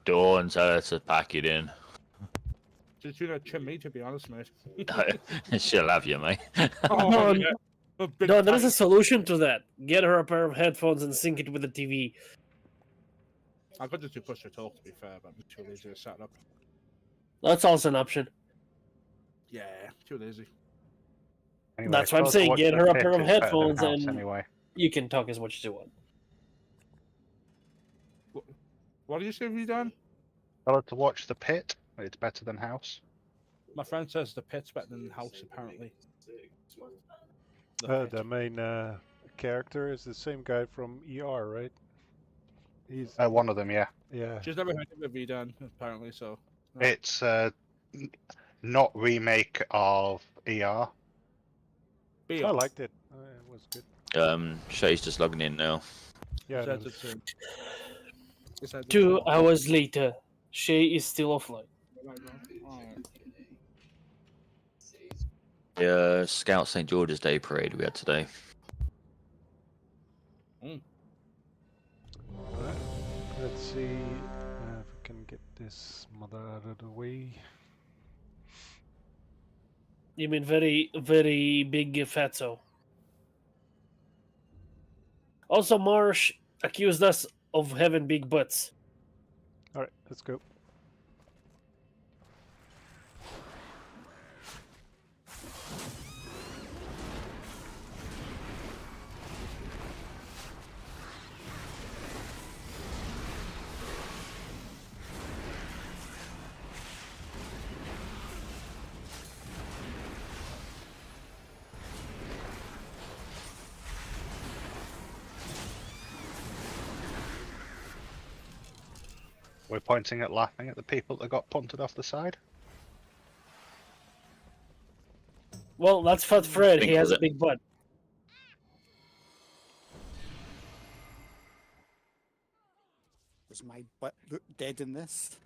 door and tell her to pack it in. Just you know, trim me, to be honest, mate. She'll have you, mate. Oh, No, yeah. A big No, there is a tight- solution to that. Get her a pair of headphones and sync it with the TV. I could just do push to talk, to be fair, but I'm too lazy to set it up. That's also an option. Yeah, too lazy. Anyway, That's why I'm tell us saying to watch get the her a pit, pair of it's better than headphones House and anyway. you can talk as much as you want. What did you say, Redan? Tell her to watch the pit. It's better than House. My friend says the pit's better than the house, apparently. The The pit. main character is the same guy from ER, right? He's One of them, yeah. yeah. She's never heard of it redone, apparently, so. no. It's not remake of ER. Be I honest. liked it. It was good. Shay's just logging in now. Yeah. Said no, it to- he said it 2 to- hours later, Shay is still offline. Alright. The Scout St. George's Day parade we had today. Alright. Let's see if we can get this mother out of the way. You mean very, very big fatso. Also, Marsh accused us of having big butts. All right, let's go. We're pointing at laughing at the people that got punted off the side. Well, that's Fat Fred. He Think has was a big butt. Does my butt look dead in this?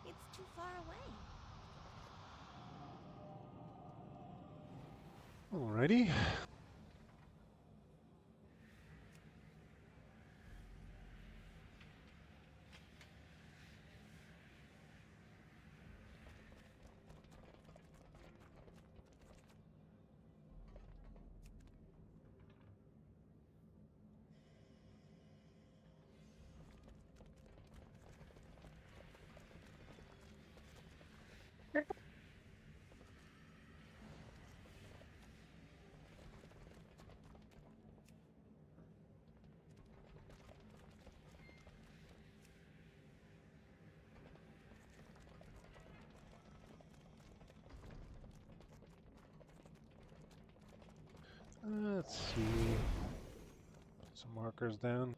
It's too far away. Alrighty. Let's see. Put some markers down.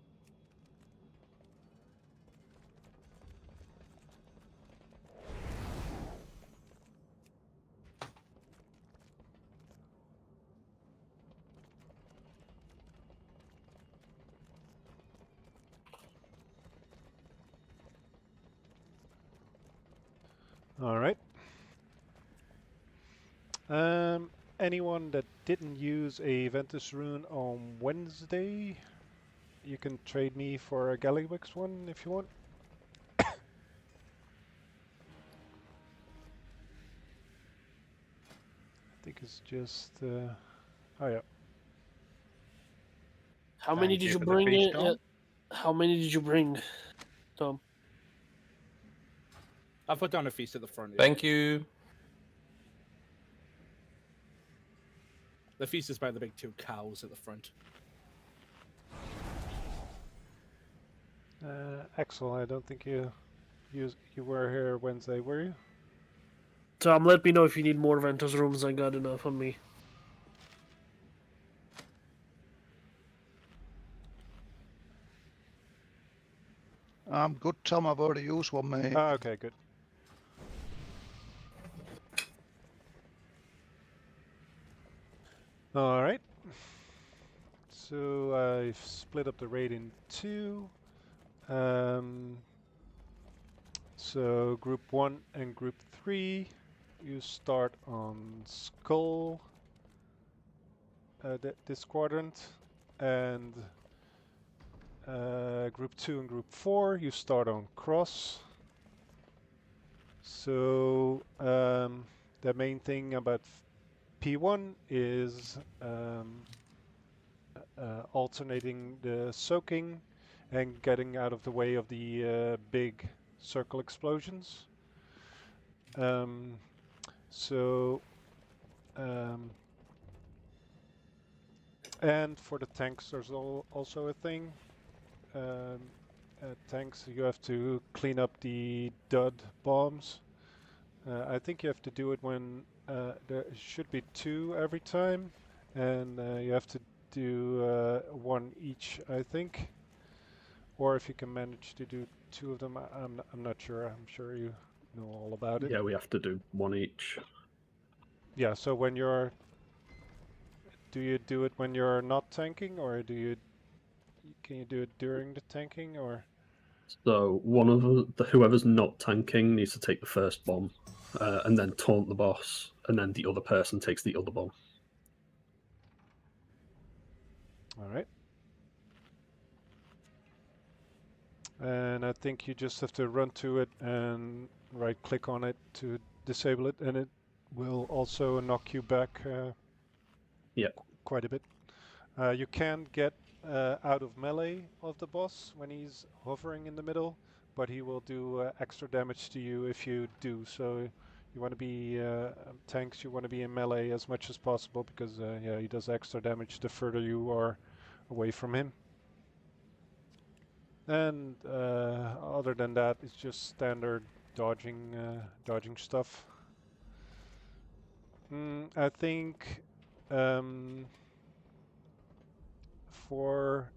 All right. Anyone that didn't use a Ventus rune on Wednesday, you can trade me for a Gallywix one if you want. I think it's just. Oh yeah. How many Thank did you you for the bring? feast, Tom. How many did you bring, Tom? I put down a feast at the front. Yeah. Thank you. The feast is by the big 2 cows at the front. Axel, I don't think you were here Wednesday, were you? Tom, let me know if you need more Ventus rooms. I got enough on me. I'm good, Tom. I've already used one, mate. Ah, okay, good. All right. So I've split up the raid in 2. So Group 1 and Group 3, you start on Skull, this quadrant, and Group 2 and Group 4, you start on Cross. So the main thing about P1 is alternating the soaking and getting out of the way of the big circle explosions. And for the tanks, there's also a thing. Tanks, you have to clean up the dud bombs. I think you have to do it when there should be 2 every time, and you have to do 1 each, I think. Or if you can manage to do 2 of them, I'm not sure. I'm sure you know all about it. Yeah, we have to do 1 each. Yeah. So when do you do it when you're not tanking, or can you do it during the tanking, or? So one of whoever's not tanking needs to take the first bomb, and then taunt the boss, and then the other person takes the other bomb. All right. And I think you just have to run to it and right-click on it to disable it, and it will also knock you back quite a bit. You can get out of melee of the boss when he's hovering in the middle, but he will do extra damage to you if you do. So you want to be tanks. You want to be in melee as much as possible because yeah, he does extra damage the further you are away from him. And other than that, it's just standard dodging stuff. I think for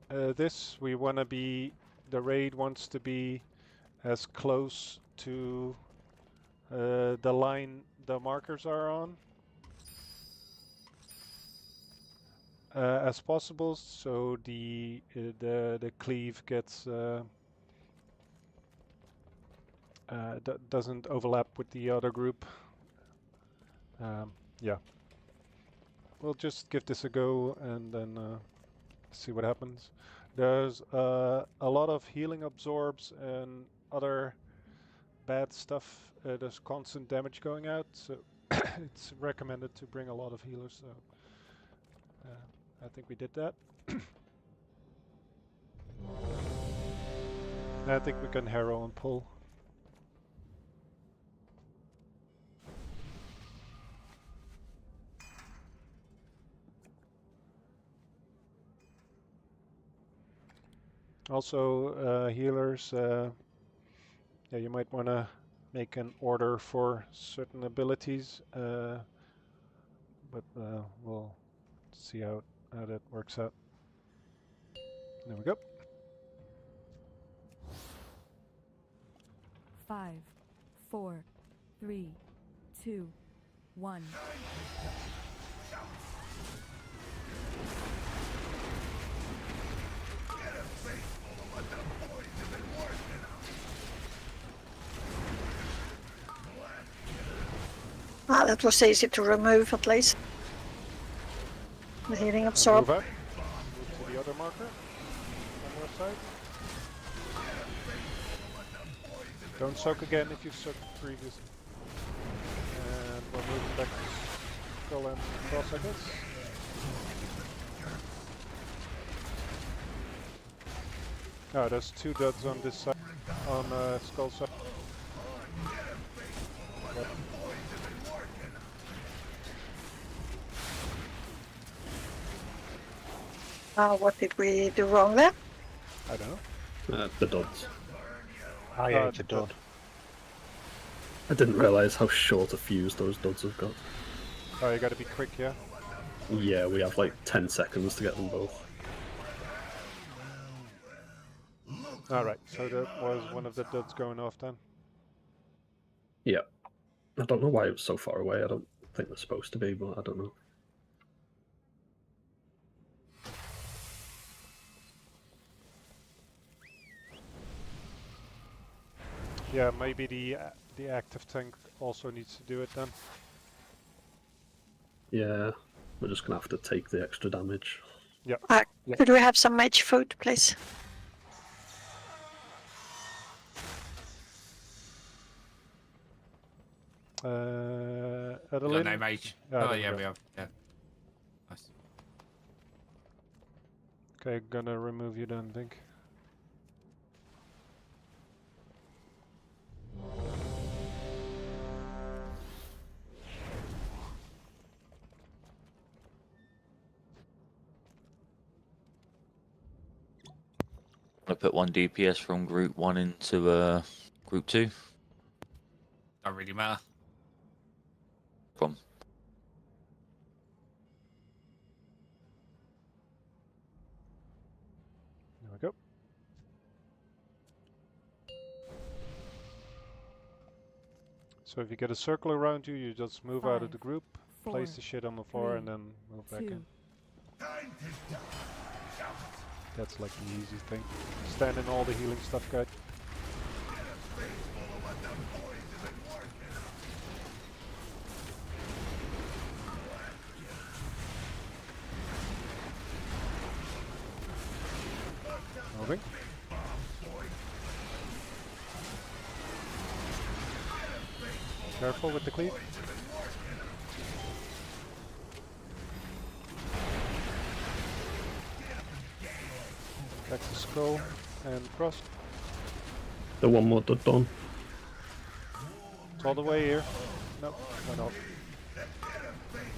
this, we want to be, the raid wants to be as close to the line the markers are on as possible, so the cleave gets doesn't overlap with the other group. Yeah, we'll just give this a go and then see what happens. There's a lot of healing absorbs and other bad stuff. There's constant damage going out, so it's recommended to bring a lot of healers. So I think we did that. I think we can harrow and pull. Also, healers, yeah, you might want to make an order for certain abilities, but we'll see how that works out. There we go. 5, 4, 3, 2, 1. Ah, that was easy to remove at least. The healing absorb. Move out. Move to the other marker on your side. Don't soak again if you've soaked previously. And we're moving back to Skull and Cross, I guess. Oh, there's 2 duds on this side, on Skull side. Yep. What did we do wrong there? I don't know. The duds. Oh yeah, it's a dud. I didn't realise how short a fuse those duds have got. Oh, you gotta be quick, yeah? Yeah, we have like 10 seconds to get them both. Alright, so that was one of the duds going off then? Yeah. I don't know why it was so far away. I don't think they're supposed to be, but I don't know. Yeah, maybe the active tank also needs to do it then. Yeah, we're just gonna have to take the extra damage. Yeah. Could we have some mage food, please? Adeline? No mage. Ah, Oh there yeah, go. we have. Yeah. Nice. Okay, gonna remove you then, Vink. I put one DPS from Group 1 into Group 2. Don't really matter. From. There we go. So if you get a circle around you, you just move out of 5, the group, 4, place the shit on the floor, 3, and then move back 2. in. That's like the easy thing. Stand in all the healing stuff, guy. Moving. Careful with the cleave. Back to skull and cross. The one more dud done. It's all the way here. Nope, no.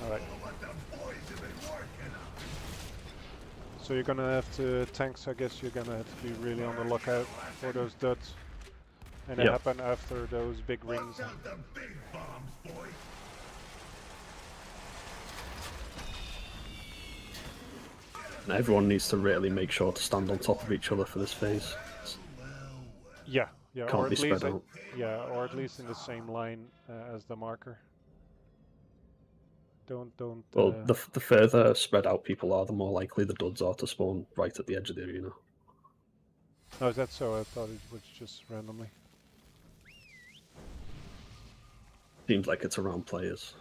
Alright. So you're gonna have to tanks, I guess you're gonna have to be really on the lookout for those duds. And they happen after those big rings. And everyone needs to really make sure to stand on top of each other for this phase. Yeah, Can't or be at least spread out. yeah, or at least in the same line as the marker. Don't. Well, the further spread out people are, the more likely the duds are to spawn right at the edge of the arena. Oh, is that so? I thought it was just randomly. Seems like it's around players.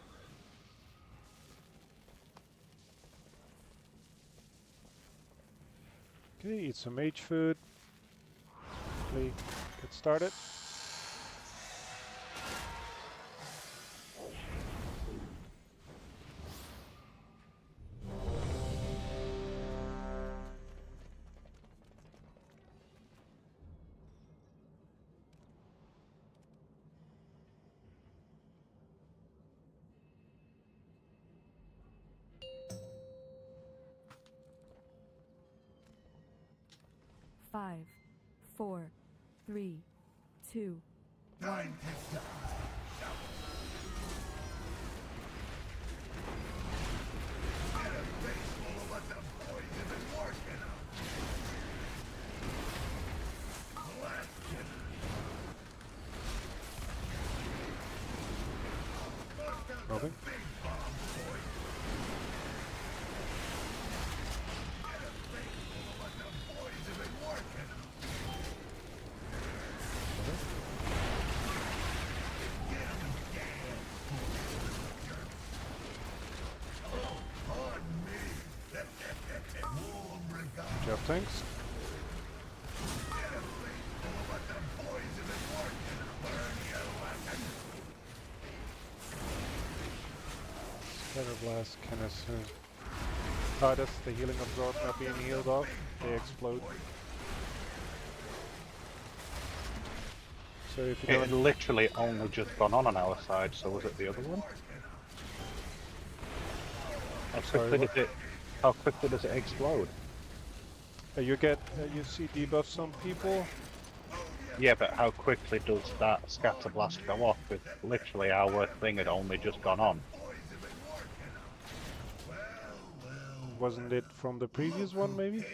Okay, eat some mage food. Quickly get started. Five, 4, 3, 2, 1. Moving. Good job, tanks. Scatter blast, canister. Oh, that's the healing absorb not being healed off. They explode. So if you It had literally only just gone on our side, so was it the other one? How quickly does it explode? you see debuffs on people. Yeah, but how quickly does that scatter blast go off? If literally our thing had only just gone on. Wasn't it from the previous one, maybe?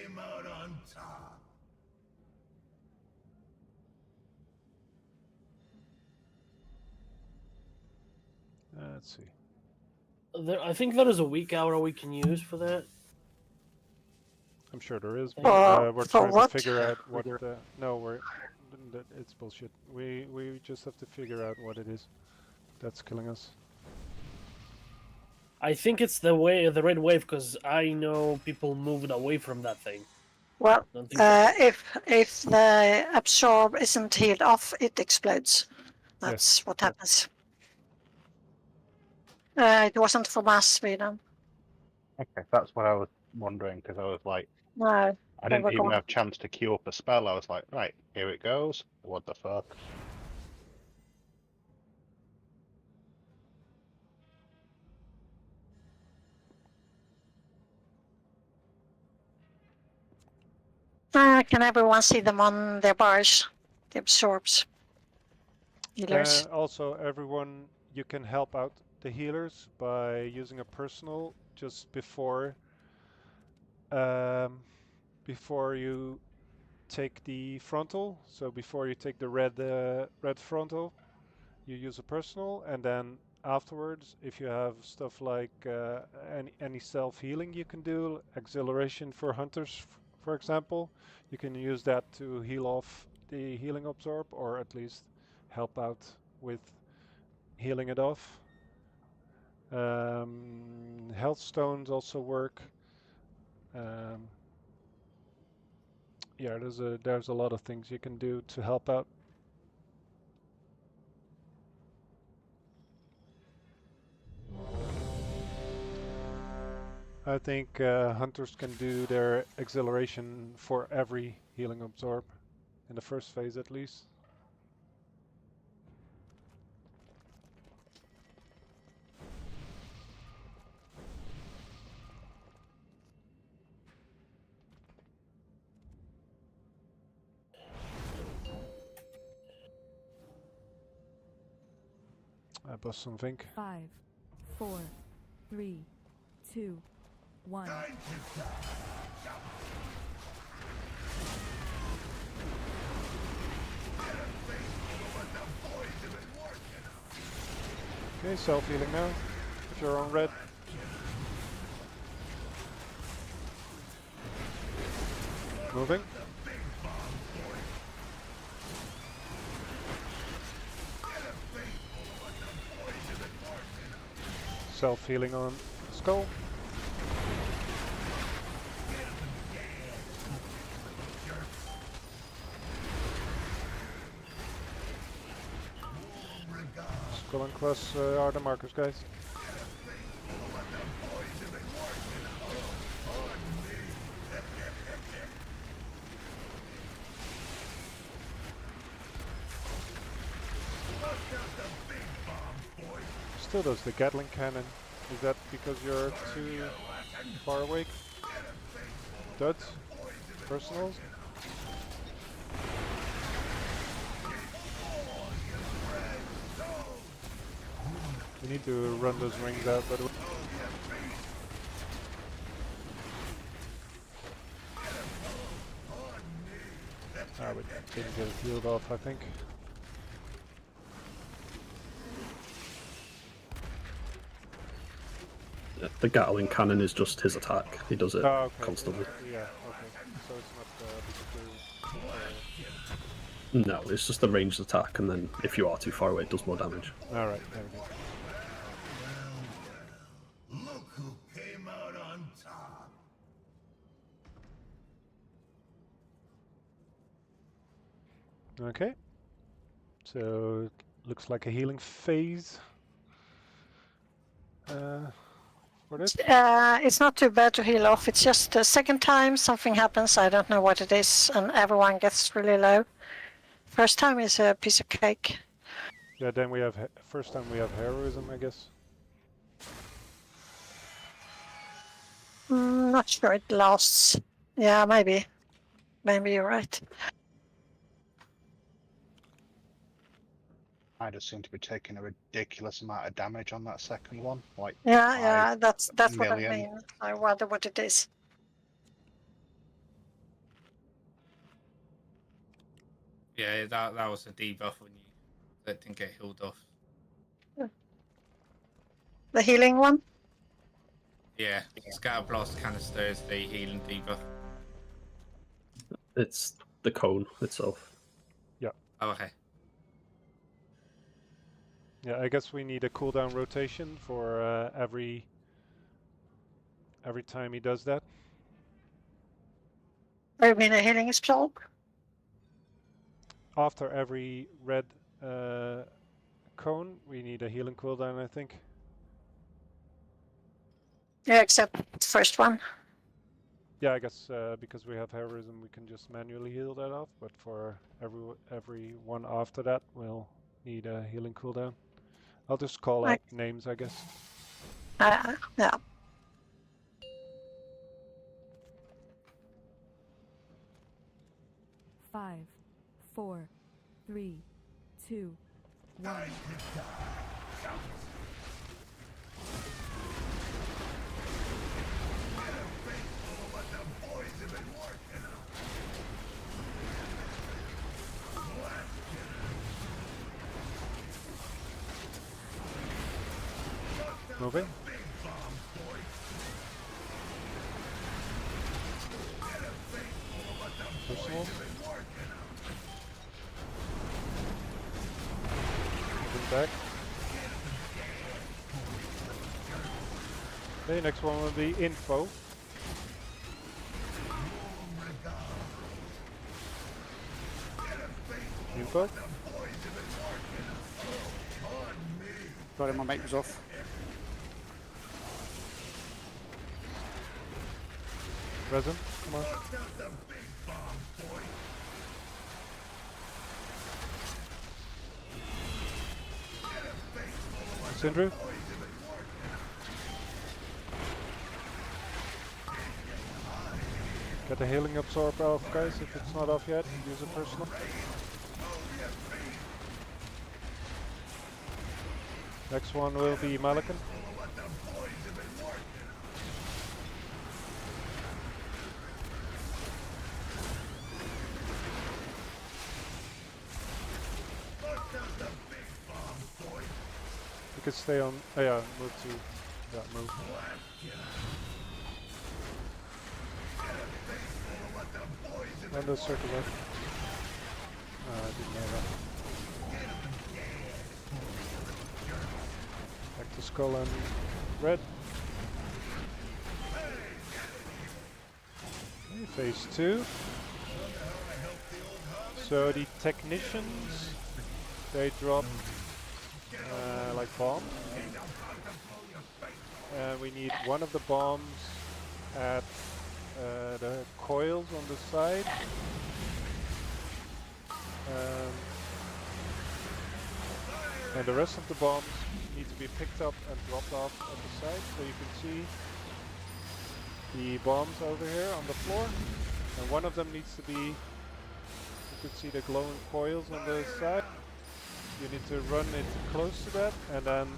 Let's see. I think there is a weak hour we can use for that. I'm sure there is. For We're trying what? to figure out what. No, it's bullshit. We just have to figure out what it is that's killing us. I think it's the red wave, because I know people moved away from that thing. Well, Don't think so. if the absorb isn't healed off, it explodes. That's what happens. It wasn't from us, Sweden. Okay, that's what I was wondering, because I was like, No. I didn't even have a chance to queue up a spell. I was like, right, here it goes. What the fuck? Can everyone see them on their bars? The absorbs. Healers. Also, everyone, you can help out the healers by using a personal just before you take the frontal. So before you take the red frontal, you use a personal, and then afterwards, if you have stuff like any self-healing you can do, exhilaration for hunters, for example, you can use that to heal off the healing absorb, or at least help out with healing it off. Health stones also work. Yeah, there's a lot of things you can do to help out. I think hunters can do their exhilaration for every healing absorb, in the first phase at least. I bust something. 5, 4, 3, 2, 1. Okay, self-healing now, if you're on red. Moving. Self-healing on skull. Skull and cross are the markers, guys. Still does the Gatling cannon. Is that because you're too far away? Duds? Personals? We need to run those rings out, by the way. Ah, we didn't get it healed off, I think. The Gatling cannon is just his attack. He does it constantly. Yeah, okay. So it's not No, it's just a ranged attack, and then if you are too far away, it does more damage. Alright, there we go. Look who came out on top. Okay. So it looks like a healing phase. For this. It's not too bad to heal off. It's just the second time something happens. I don't know what it is, and everyone gets really low. First time is a piece of cake. Yeah, then we have first time we have heroism, I guess. Not sure it lasts. Yeah, maybe. Maybe you're right. I just seem to be taking a ridiculous amount of damage on that second one. Like Yeah, that's what I million. mean. I wonder what it is. Yeah, that was a debuff when that didn't get healed off. The healing one? Yeah, Scatter Blast Canister is the healing debuff. It's the cone itself. Yeah. Oh, okay. Yeah, I guess we need a cooldown rotation for every time he does that. I mean a healing spell? After every red cone, we need a healing cooldown, I think. Yeah, except the first one. Yeah, I guess because we have heroism, we can just manually heal that off. But for every one after that, we'll need a healing cooldown. I'll just call out names, I guess. Yeah. 5, 4, 3, 2, 1. Moving. Personal. Moving back. Okay, next one will be info. Info. Sorry, my mic was off. Resin, come on. Sindru. Get the healing absorb off, guys, if it's not off yet. Use it personal. Next one will be Malikan. You can stay on. Oh yeah, move to that move. And the circle left. I didn't know that. Back to skull and red. Okay, phase 2. So the technicians, they drop like bombs. And we need one of the bombs at the coils on the side. And the rest of the bombs need to be picked up and dropped off at the side. So you can see the bombs over here on the floor. And one of them needs to be, you can see the glowing coils on the side. You need to run it close to that, and then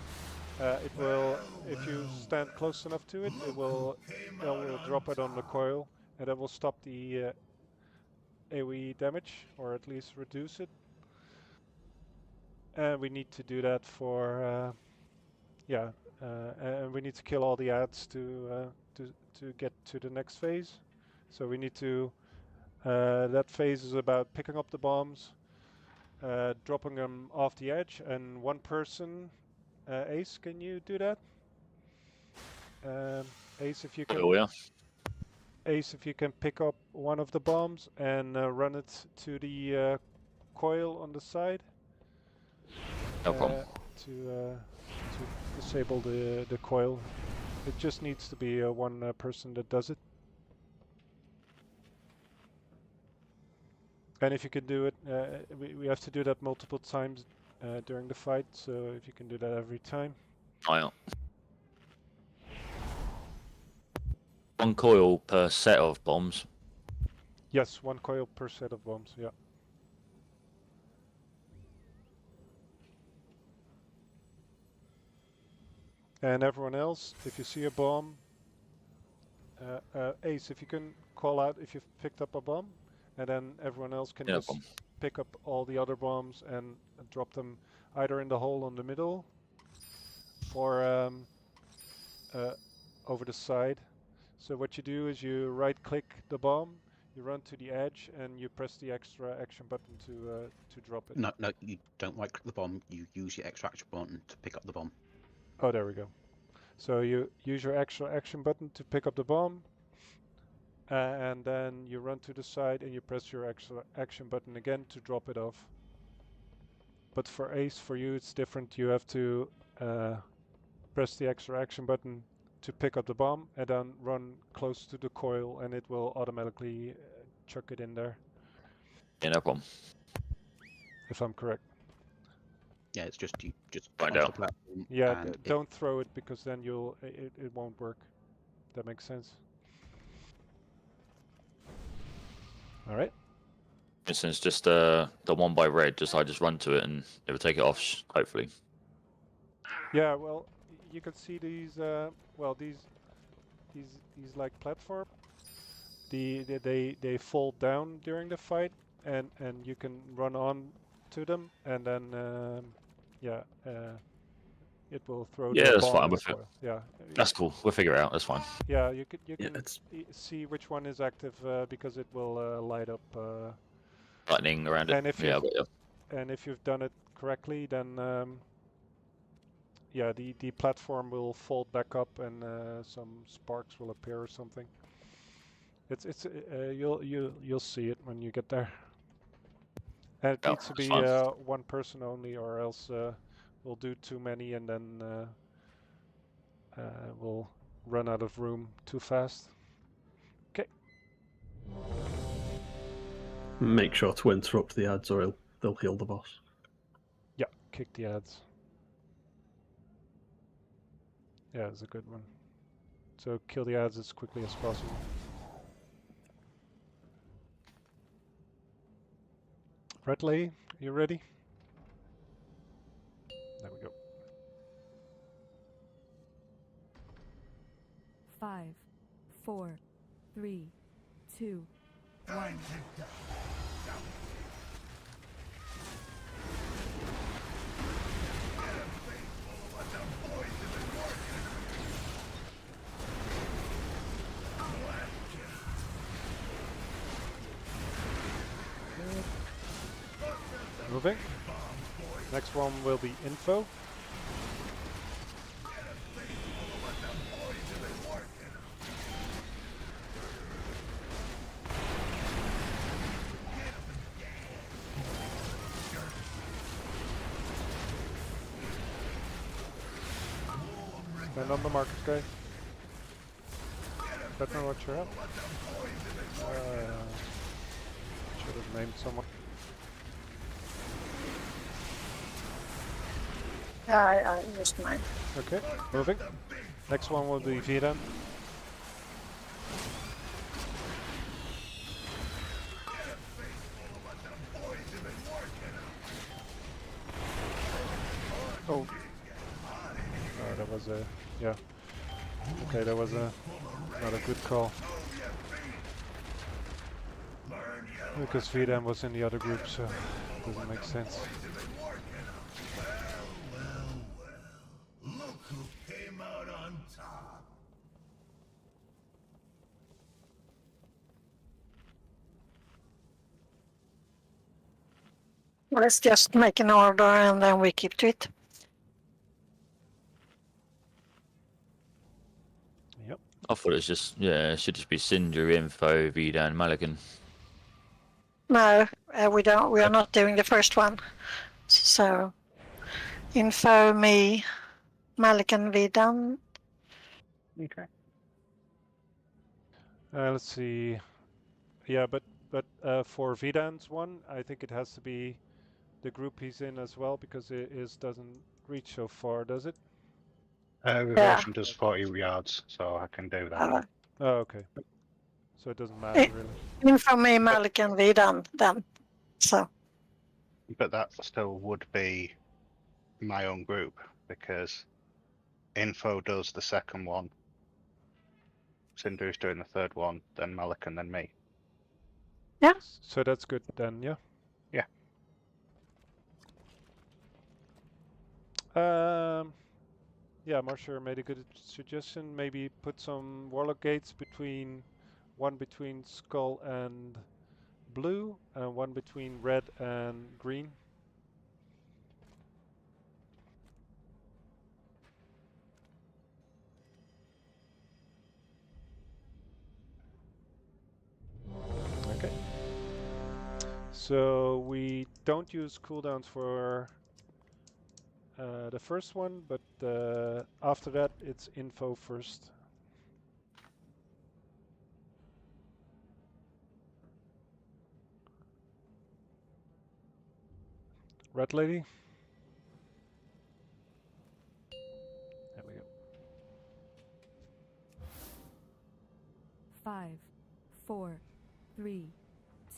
it will, if you stand close enough to it, it will drop it on the coil, and that will stop the AoE damage, or at least reduce it. And we need to do that for, and we need to kill all the ads to get to the next phase. So we need to, that phase is about picking up the bombs, dropping them off the edge, and one person, Ace, can you do that? Ace, if you can. Oh yeah. Ace, if you can pick up one of the bombs and run it to the coil on the side. No problem. To disable the coil. It just needs to be one person that does it. And if you can do it, we have to do that multiple times during the fight, so if you can do that every time. Oh yeah. One coil per set of bombs. Yes, one coil per set of bombs, yeah. And everyone else, if you see a bomb, Ace, if you can call out if you've picked up a bomb, and then everyone else can just pick up all the other bombs and drop them either in the hole on the middle or over the side. So what you do is you right click the bomb, You run to the edge and you press the extra action button to drop it. No, you don't right click the bomb. You use your extra action button to pick up the bomb. Oh, there we go. So you use your extra action button to pick up the bomb, and then you run to the side and you press your extra action button again to drop it off. But for Ace, for you, it's different. You have to press the extra action button to pick up the bomb and then run close to the coil and it will automatically chuck it in there. Yeah, no problem. If I'm correct. Yeah, it's just you just Find onto out. the platform. Yeah, and don't throw it because then it won't work. That makes sense. All right. For instance, just the one by red, I just run to it and it will take it off, hopefully. Yeah, well, you can see these. Well, these like platform. They fall down during the fight, and you can run on to them, and then yeah, it will throw. Yeah, the that's bomb fine in with the it. coil. Yeah, That's cool. We'll figure it out. That's fine. yeah. You can Yeah, see which one is active because it will light up. Lightning around it. And if Yeah, you've- but yeah. And if you've done it correctly, then yeah, the platform will fold back up and some sparks will appear or something. It's you'll see it when you get there. And it Oh, needs to that's be fine. one person only, or else we'll do too many and then we'll run out of room too fast. Okay. Make sure to interrupt the ads or they'll heal the boss. Yeah, kick the ads. Yeah, it's a good one. So kill the ads as quickly as possible. Redley, you ready? There we go. 5, 4, 3, 2, 1. Moving. Next one will be info. Stand on the markers, guys. Don't know what you're at. Should have named someone. Yeah, I used mine. Okay, moving. Next one will be Viren. Oh. That was a... yeah. Okay, that was not a good call. Because Viren was in the other group, so it doesn't make sense. Look who came out on top. Let's just make an order and then we keep to it. Yep. I thought it was just, yeah, it should just be Cinder, Info, Vida, and Malikan. No, we don't. We are not doing the first one. So, info, me, Malik, and Vidan. Okay. Let's see. Yeah, but for Vidan's one, I think it has to be the group he's in as well because it doesn't reach so far, does it? Reversion does 40 yards, so I can do that. Oh, okay. So it doesn't matter really. Info, me, Malik, and Vidan then. So. But that still would be my own group because Info does the second one, Cinder's doing the third one, then Malik, and then me. Yeah. So that's good then, yeah? Yeah. Yeah, Marsher made a good suggestion. Maybe put some Warlock gates between one between skull and blue, and one between red and green. Okay. So we don't use cooldowns for the first one, but after that it's info first. Red lady. There we go. 5, 4, 3,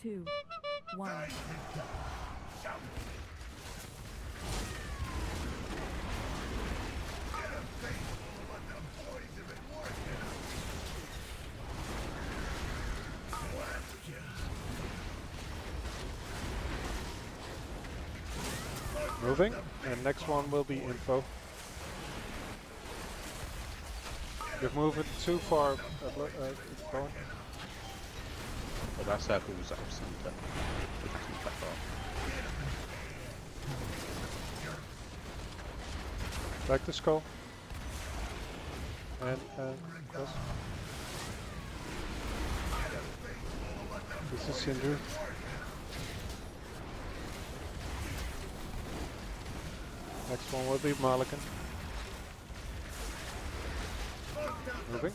2, 1. Moving, and next one will be info. You've moved it too far. It's going. But that circle was up centre. It doesn't back off. Back to skull. And cross. This is Sindri. Next one will be Malikan. Moving.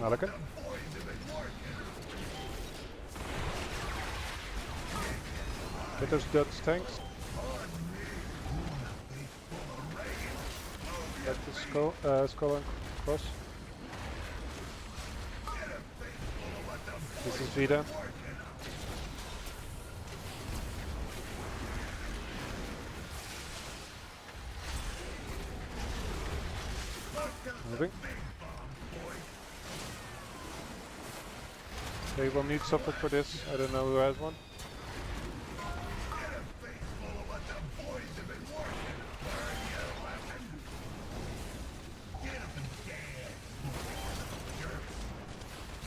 Malikan. Get those duds tanks. Back to skull and cross. This is Vida. Moving. They will need support for this. I don't know who has one.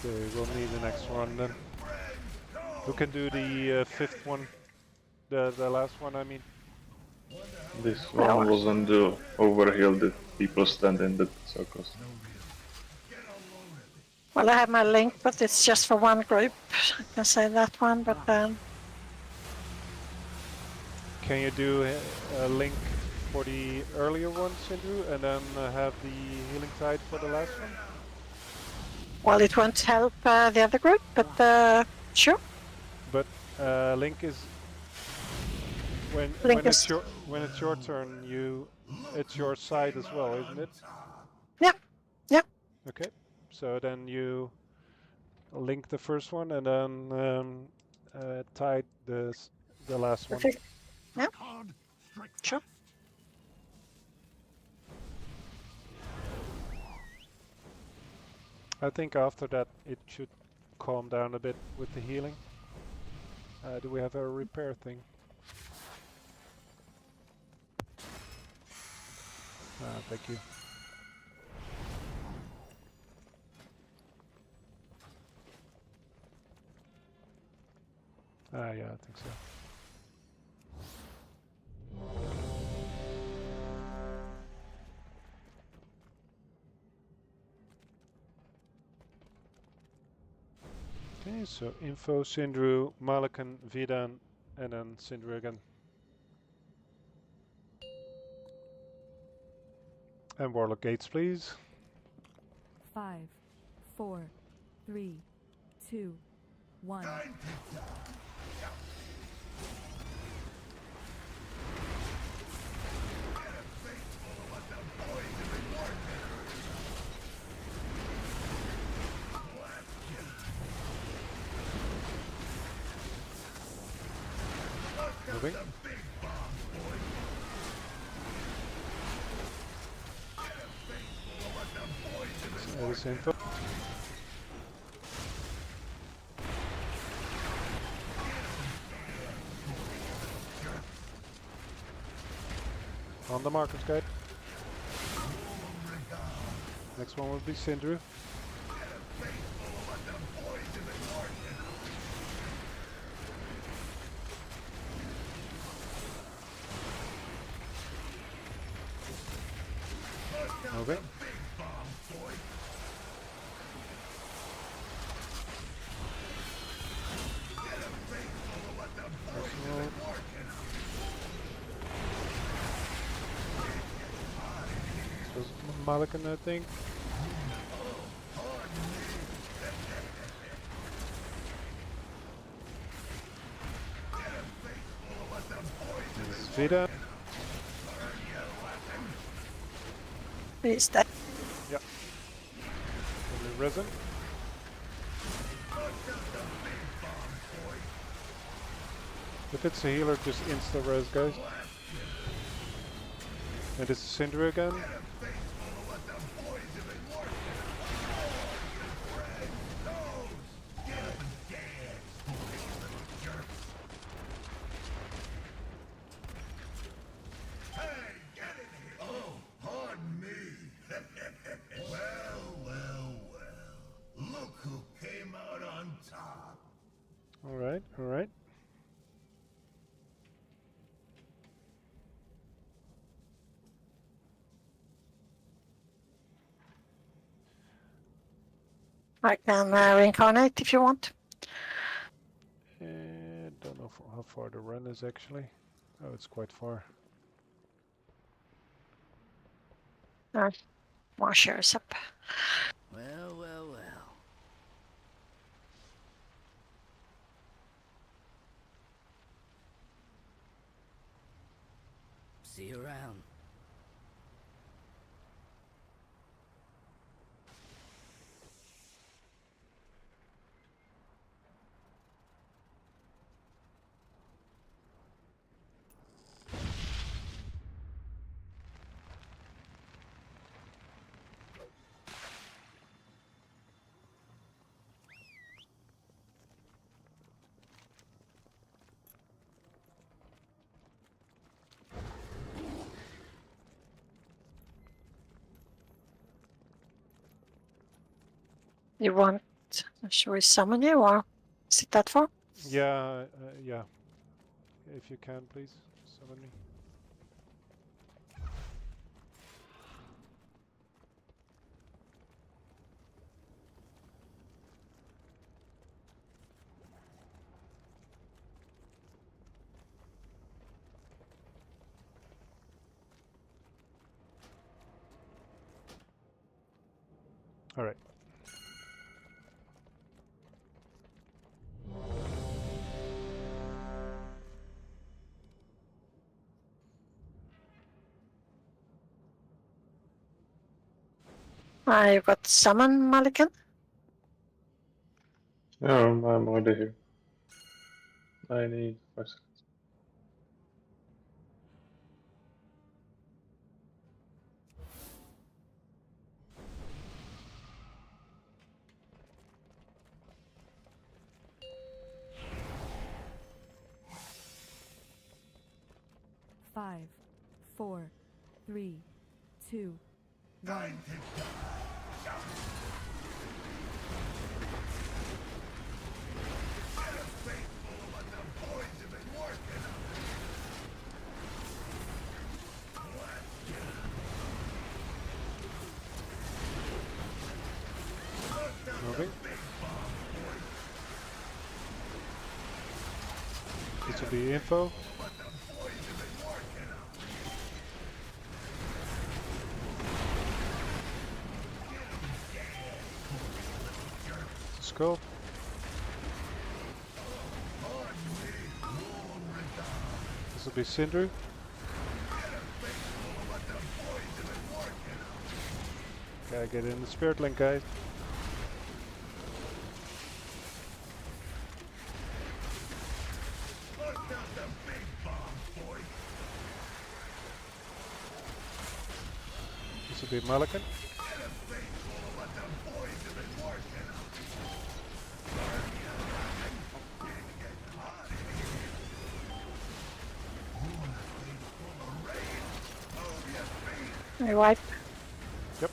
Okay, we'll need the next one then. Who can do the fifth one? The last one, I mean. This one wasn't the overheal that people stand in the circles. Well, I have my link, but it's just for one group. I can say that one, but Can you do a link for the earlier one, Sindhu, and then have the healing tide for the last one? well, it won't help the other group, but sure. But link is when it's your turn, it's your side as well, isn't it? Yeah. Yeah. Okay. So then you link the first one and then tide the last one. Okay. Yeah. Sure. I think after that it should calm down a bit with the healing. Do we have a repair thing? Thank you. Yeah, I think so. Okay, so info, Sindru, Malikan, Vidan, and then Sindru again. And Warlock Gates, please. 5, 4, 3, 2, 1. Moving. This info. On the markers, guys. Next one will be Sindru. Okay. This was Malikan, I think. This is Vida. Is that? Yep. Only resin. If it's a healer, just insta-res, guys. And this is Syndra again. All right. I can reincarnate if you want. Don't know how far the run is actually. Oh, it's quite far. More shares up. Well, well, well. See you around. You want? Should we summon you, or is it that far? Yeah, yeah. If you can, please summon me. All right. You got summon, Malikan? Yeah, I'm already here. I need 5 seconds. Five, 4, 3, 2, 1. Moving. This will be info. Scope. This will be Sindru. Gotta get in the spirit link, guys. This will be Malikan. Rewipe. Yep.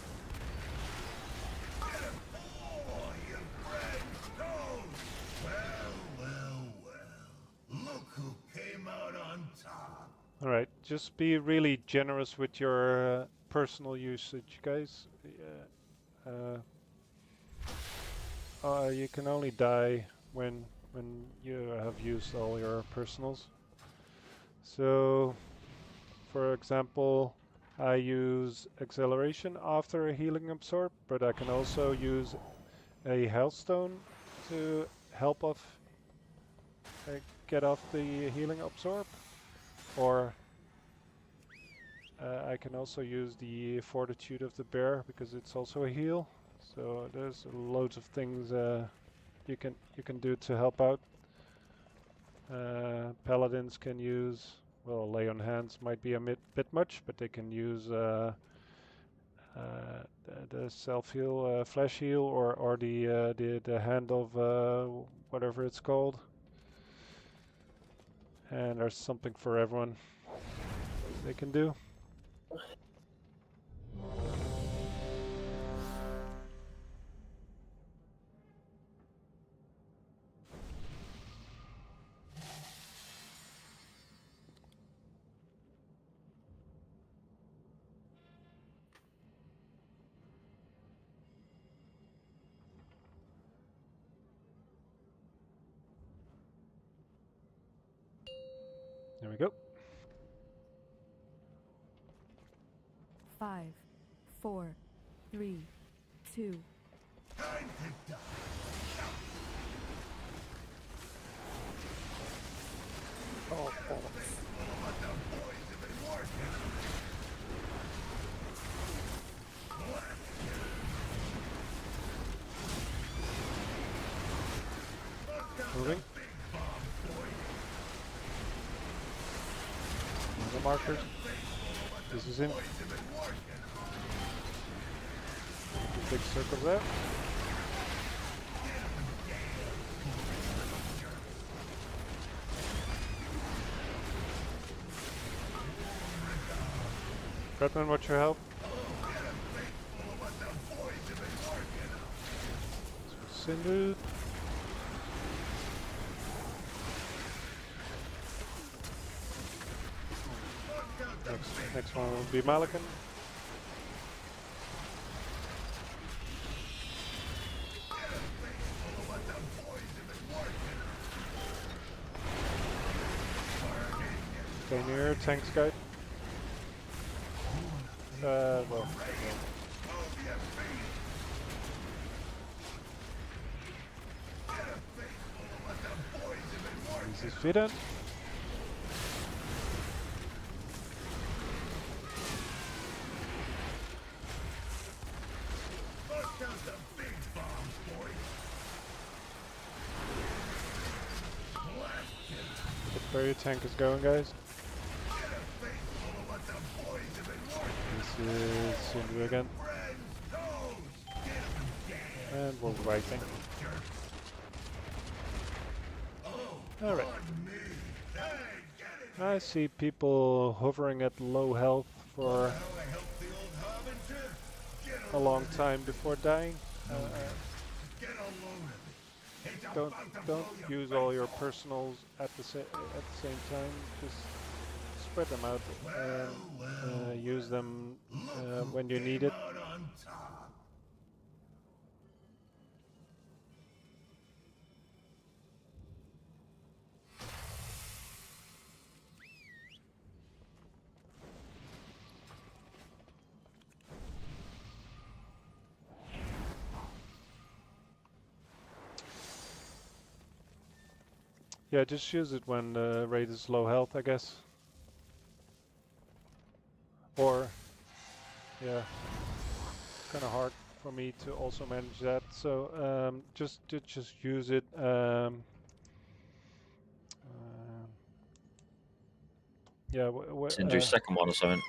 Look who came out on top. All right, just be really generous with your personal usage, guys. You can only die when you have used all your personals. So, for example, I use acceleration after a healing absorb, but I can also use a health stone to help off get off the healing absorb, or I can also use the fortitude of the bear because it's also a heal. So there's loads of things you can do to help out. Paladins can use, well, lay on hands might be a bit much, but they can use the self heal, flash heal, or the hand of whatever it's called. And there's something for everyone they can do. There we go. 5, 4, 3, 2. Oh, moving. The markers. This is him. Big circle there. Redman, what's your help? Cinder. Next one will be Malikan. Stay near, tanks guide. Well. This is Fidden. Where your tank is going, guys. This is Sindri again. And we're writing. Alright. I see people hovering at low health for a long time before dying. Don't use all your personals at the same time. Just spread them out and use them when you need it. Yeah, just use it when the raid is low health, I guess. Or, yeah, it's kind of hard for me to also manage that. So just use it. Yeah. Cinder's second one or something.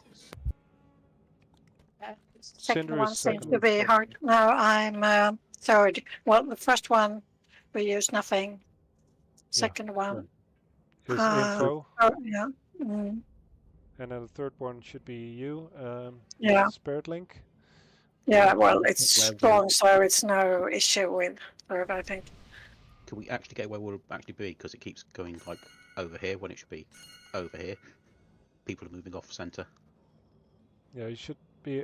Second one seems to be hard. Now I'm third. Well, the first one we use nothing. Second one. Is info. Oh, yeah. And then the third one should be you. Yeah. Spirit Link. Yeah, well, it's strong, so it's no issue with third, I think. Can we actually get where we'll actually be? Because it keeps going like over here when it should be over here. People are moving off center. Yeah, you should be.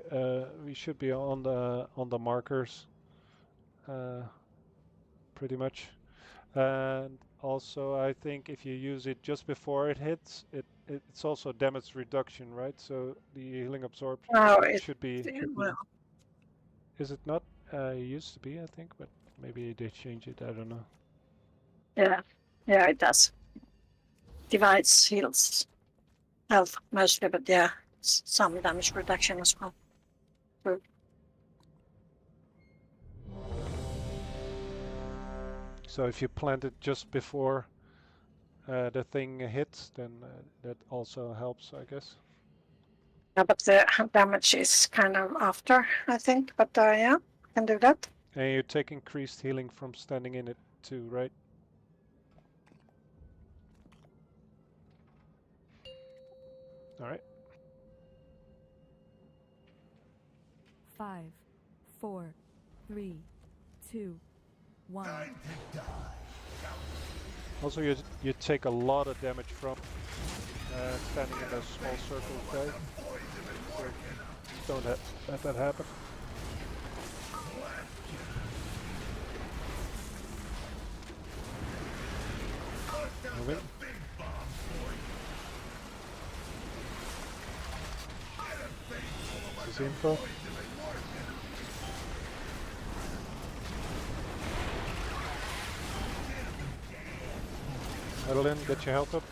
We should be on the markers. Pretty much. And also, I think if you use it just before it hits, it's also damage reduction, right? So the healing absorption should be. Well, Is it not? It used to be, I think, but maybe they change it. I don't know. yeah, it does. Divides heals health mostly, but yeah, some damage reduction as well. True. So if you plant it just before the thing hits, then that also helps, I guess. Yeah, but the damage is kind of after, I think. But yeah, can do that. And you take increased healing from standing in it too, right? All right. 5, 4, 3, 2, 1. Also, you take a lot of damage from standing in those small circles, guys. So don't let that happen. Moving. This is info. Madeline, get your health up.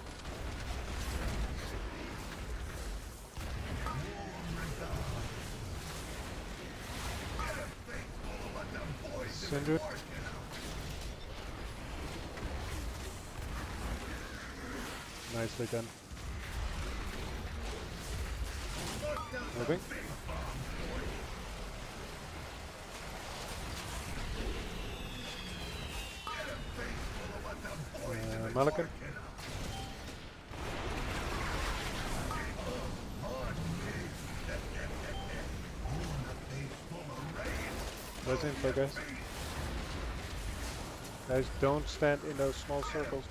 Sindred. Nicely done. Moving. Malakan. Where's info, guys? Guys, don't stand in those small circles.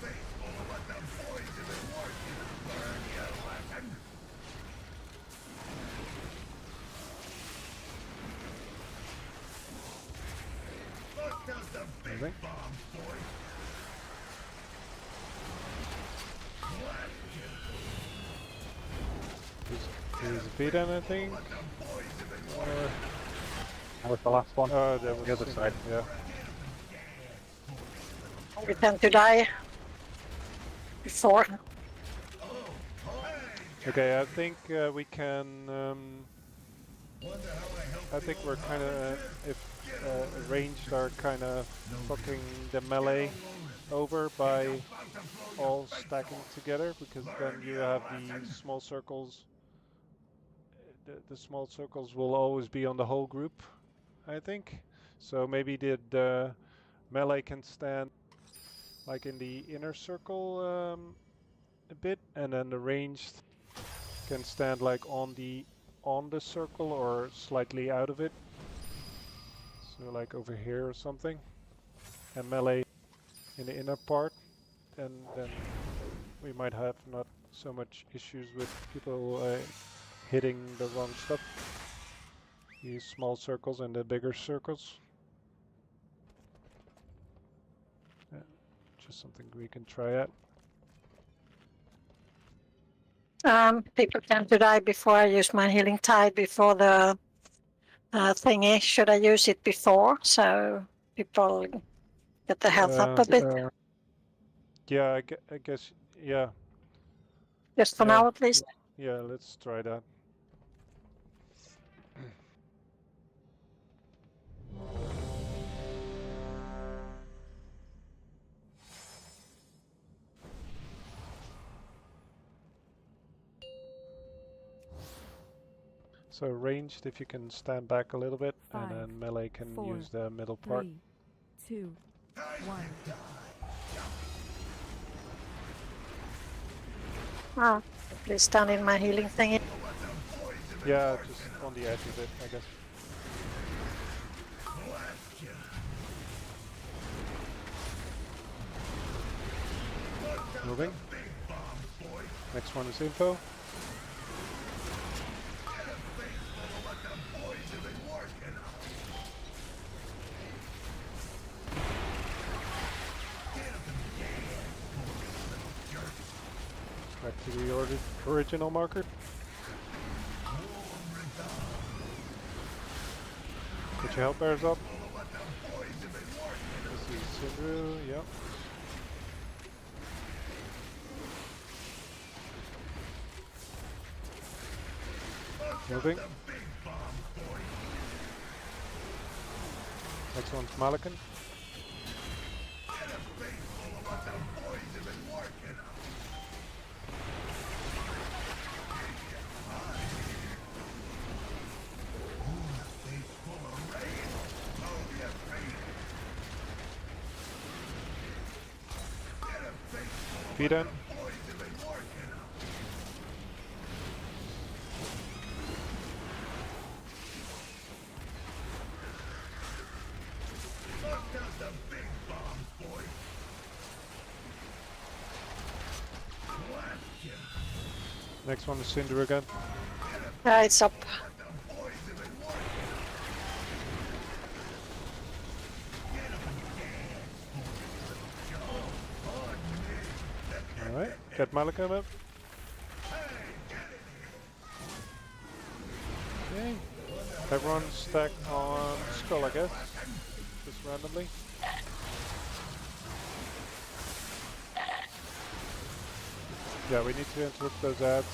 Moving. Is Vita, I think? That was the last one. Oh, that was the other side. Yeah. We tend to die before. Okay, I think we can. I think we're kind of ranged are kind of fucking the melee over by all stacking together, because then you have the small circles. The small circles will always be on the whole group, I think. So maybe the melee can stand like in the inner circle a bit, and then the ranged can stand like on the circle or slightly out of it. So like over here or something. And melee in the inner part, and then we might have not so much issues with people hitting the wrong stuff. These small circles and the bigger circles. Yeah, just something we can try out. People tend to die before I use my healing tide before the thingy. Should I use it before so people get the health up a bit? Yeah, I guess, yeah. Just for now at least. Yeah, let's try that. So ranged, if you can stand back a little bit, 5, and then melee can 4, use the middle part. 3, 2, 1. Ah, Please stand in my healing thingy. Yeah, just on the edge of it, I guess. Moving. Next one is info. Back to the original marker. Get your health bears up. This is Sindru, yep. Moving. Next one's Malakan. Feed in. Next one is Cinder again. It's up. Alright, get Malakan up. Okay. Everyone stack on Skull, I guess. Just randomly. Yeah, we need to interrupt those ads.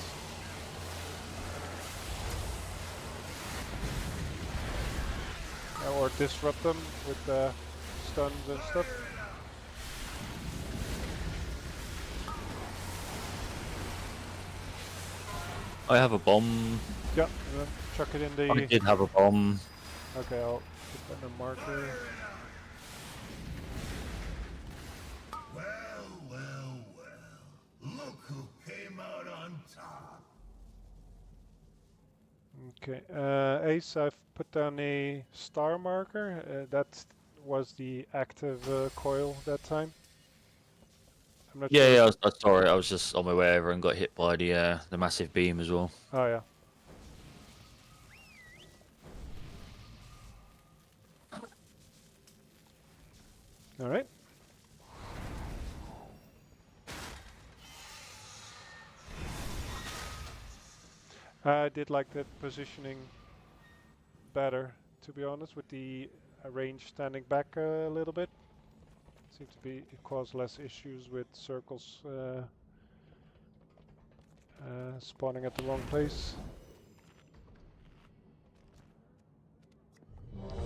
Or disrupt them with stuns and stuff. I have a bomb. Yeah, chuck it in the... I did have a bomb. Okay, I'll put that in a marker. Look who came out on top. Okay, Ace, I've put down a star marker. That was the active coil that time. I'm not sure. Yeah, I saw it. I was just on my way over and got hit by the massive beam as well. Oh yeah. All right. I did like that positioning better, to be honest, with the range standing back a little bit. Seemed to be cause less issues with circles spawning at the wrong place.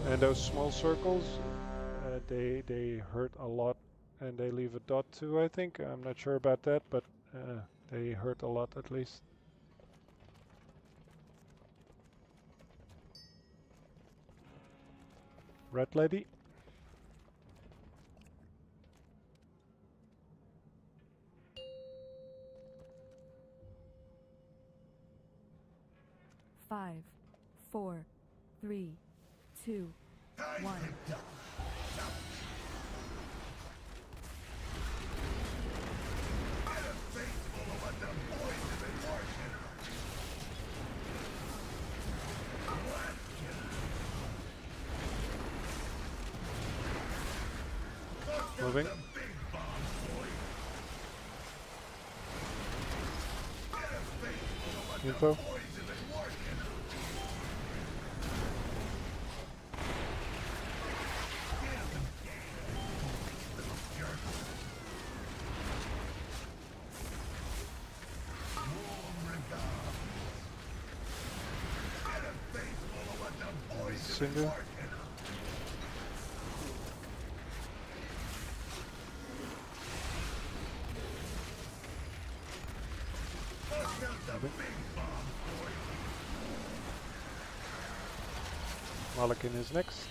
And those small circles, they hurt a lot, and they leave a dot too, I think. I'm not sure about that, but they hurt a lot at least. Red lady. Five, 4, 3, 2, 1. Moving. Info. Single. Malakan is next.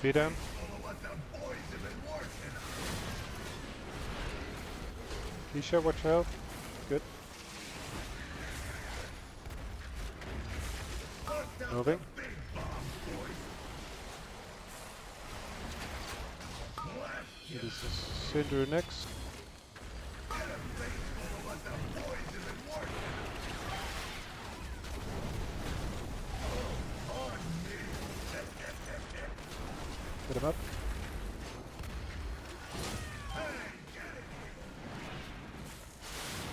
Be down. Isha, watch out. Good. Moving. This is Cinder next. Get him up.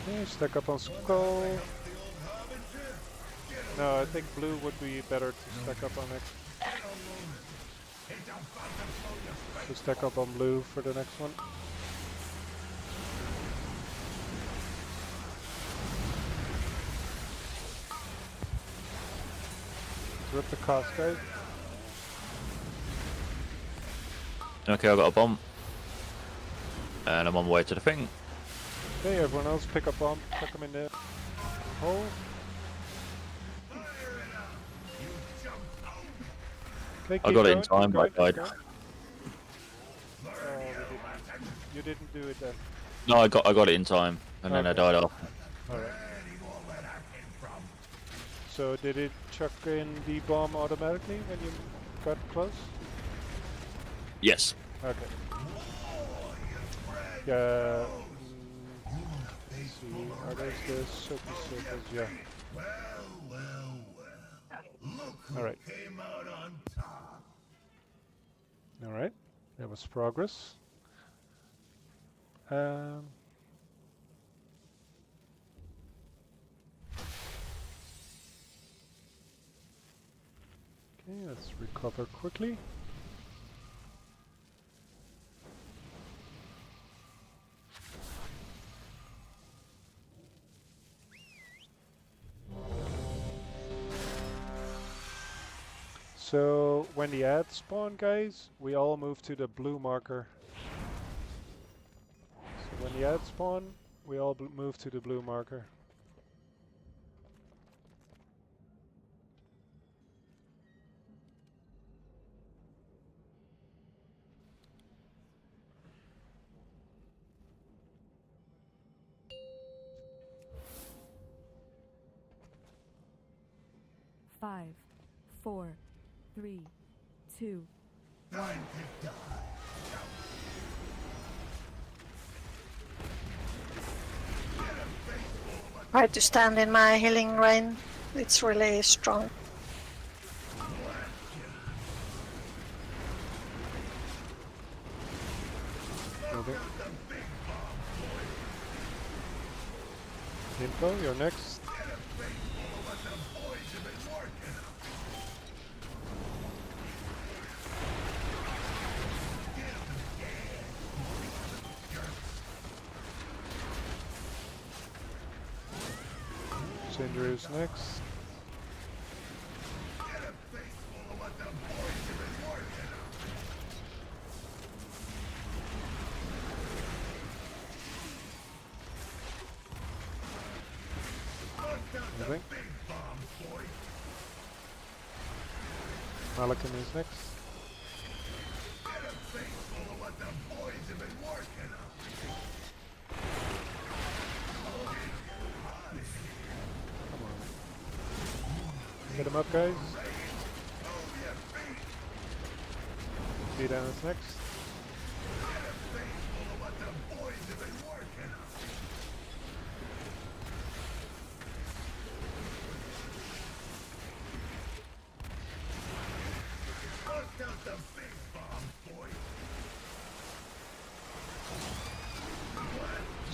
Okay, stack up on Skull. No, I think blue would be better to stack up on next. So stack up on blue for the next one. Rip the cost, guys. Okay, I got a bomb. And I'm on my way to the thing. Okay, everyone else pick up bomb, chuck them in the hole. Okay, I got it in time, but I died. You didn't do it then. No, I got it in time, and then I died off. Alright. So did it chuck in the bomb automatically when you got close? Yes. Okay. Yeah. Let's see. Are those the circles? Yeah. Alright. Alright. That was progress. Okay, let's recover quickly. So when the ads spawn, guys, we all move to the blue marker. So when the ads spawn, we all move to the blue marker. Five, 4, 3, 2, 1. Try to stand in my healing rain. It's really strong. Okay. Info, you're next. Cinder is next. Moving. Malakin is next. Get him up, guys. Beatdown is next.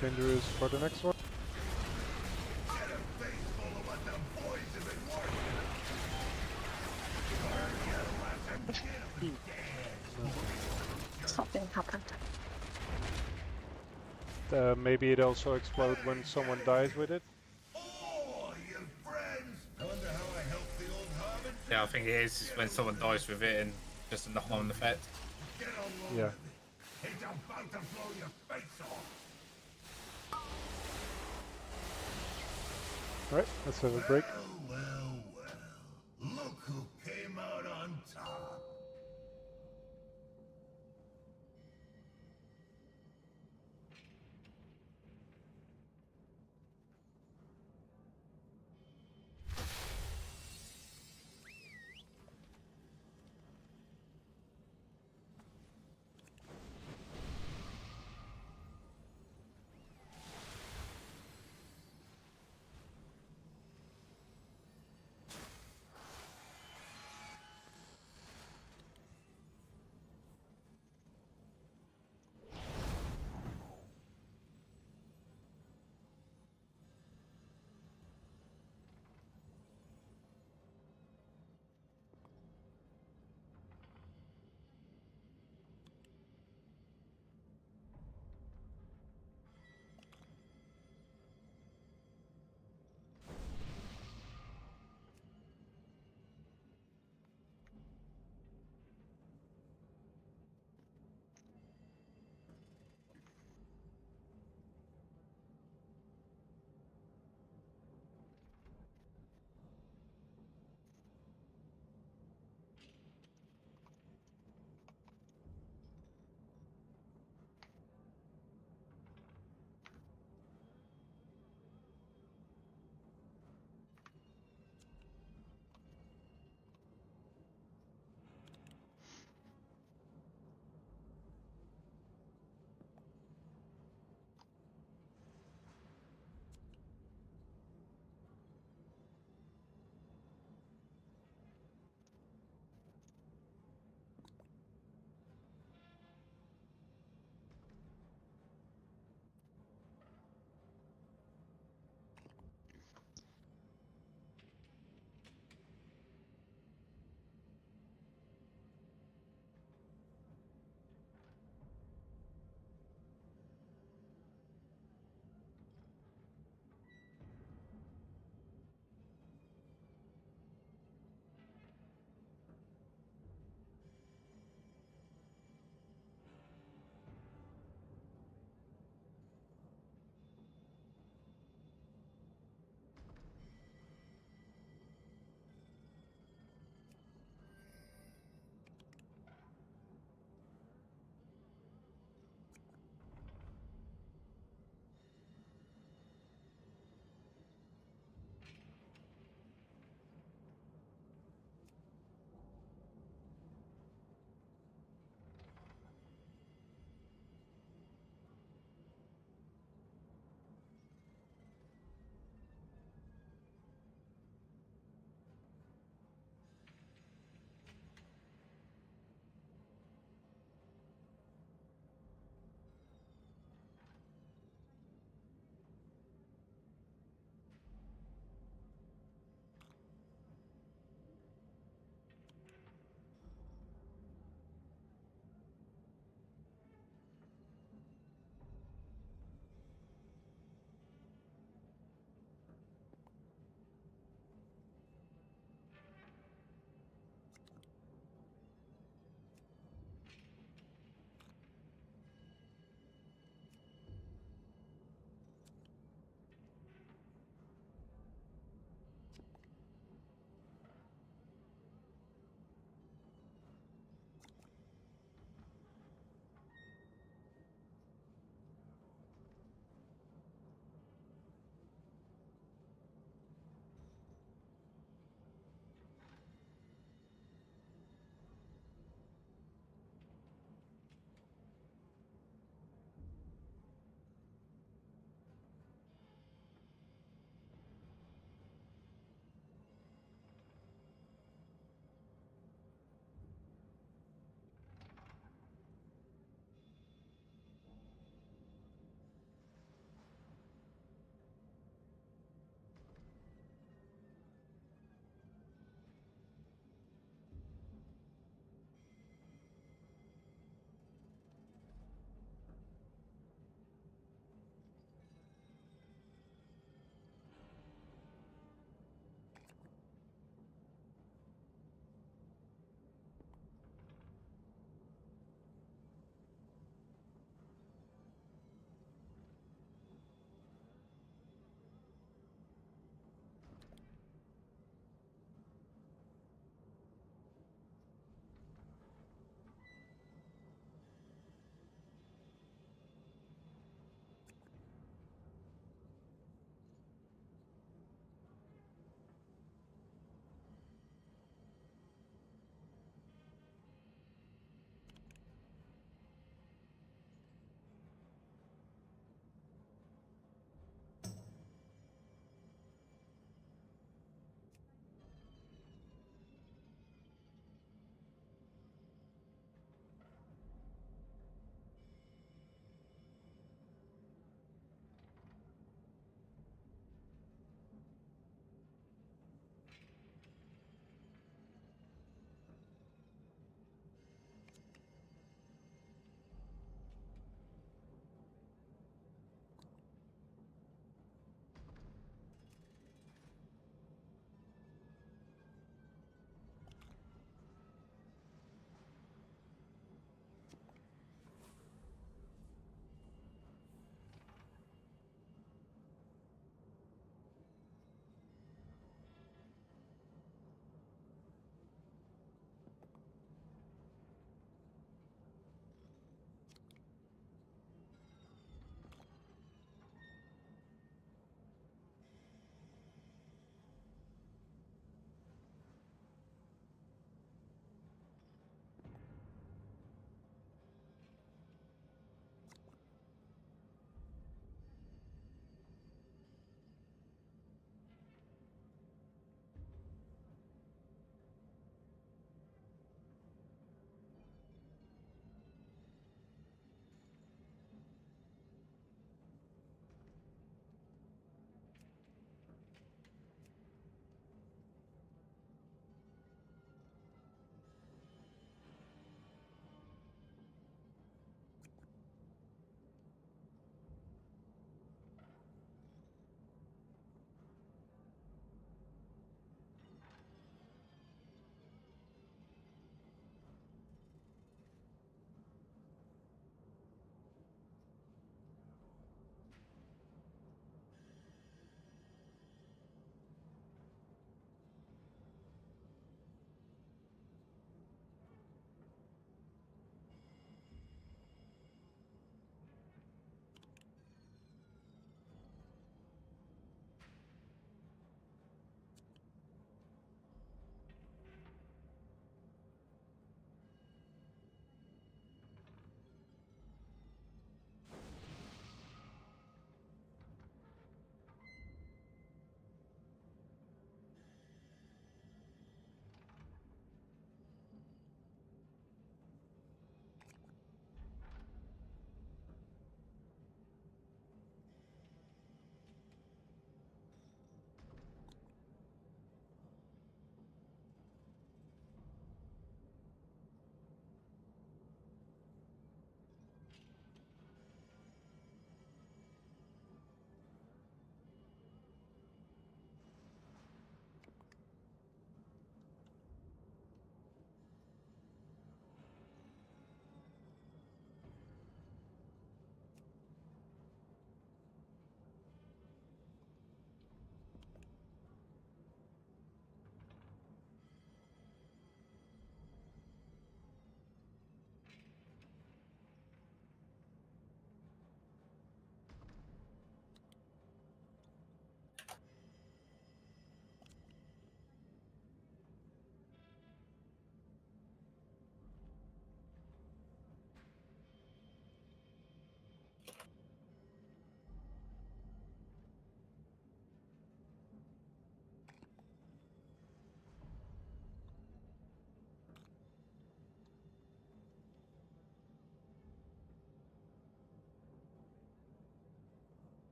Cinder is for the next one. Something happened. Maybe it also explodes when someone dies with it. Yeah, I think it is when someone dies with it and just a knock-on effect. Yeah. Alright, let's have a break. Look who came out on top.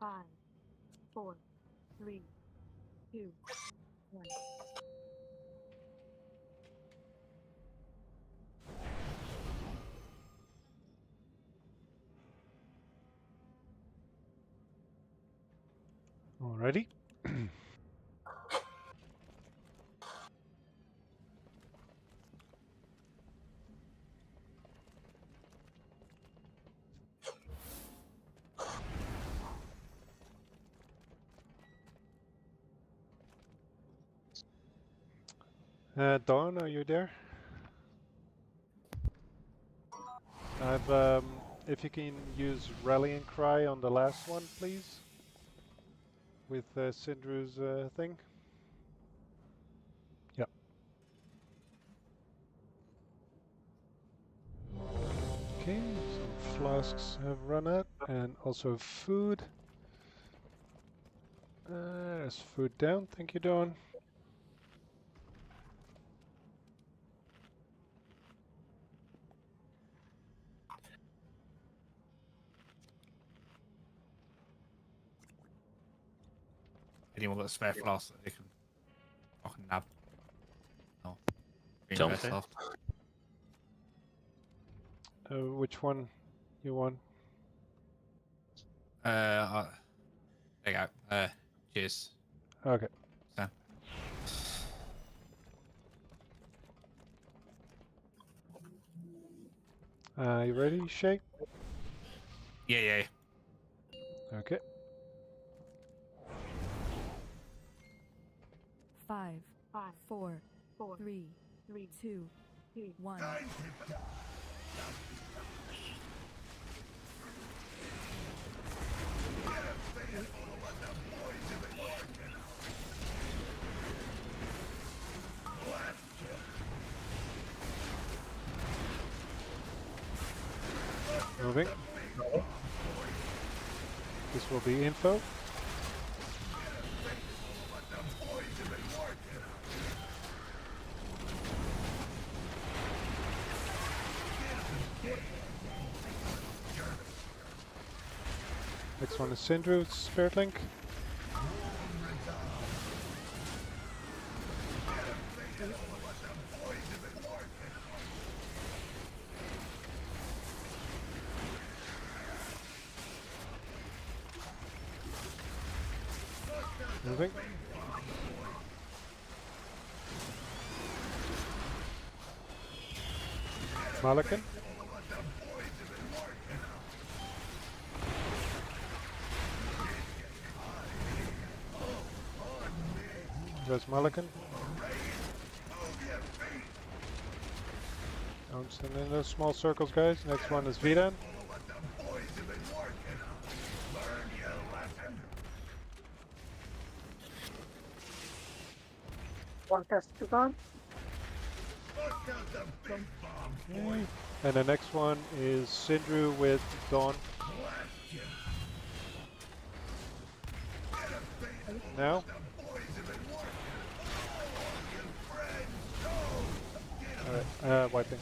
5, 4, 3, 2, 1. Alrighty. Dawn, are you there? I've if you can use rallying cry on the last one, please, with Sindru's thing. Yep. Okay, some flasks have run out, and also food. There's food down. Thank you, Dawn. Anyone got a spare flask that they can fucking nab? No. Jump. Reinvest after. Which one you want? There you go. Cheers. Okay. Sam. You ready, Shay? Yeah. Okay. 5, 4, 3, 2, 1. Moving. This will be info. Next one is Sindru, Spirit Link. Moving. Malakan. There's Malakan. I'm sending in those small circles, guys. Next one is Vidan. Want us to go? Okay. And the next one is Sindru with Dawn. Now. Alright, wiping.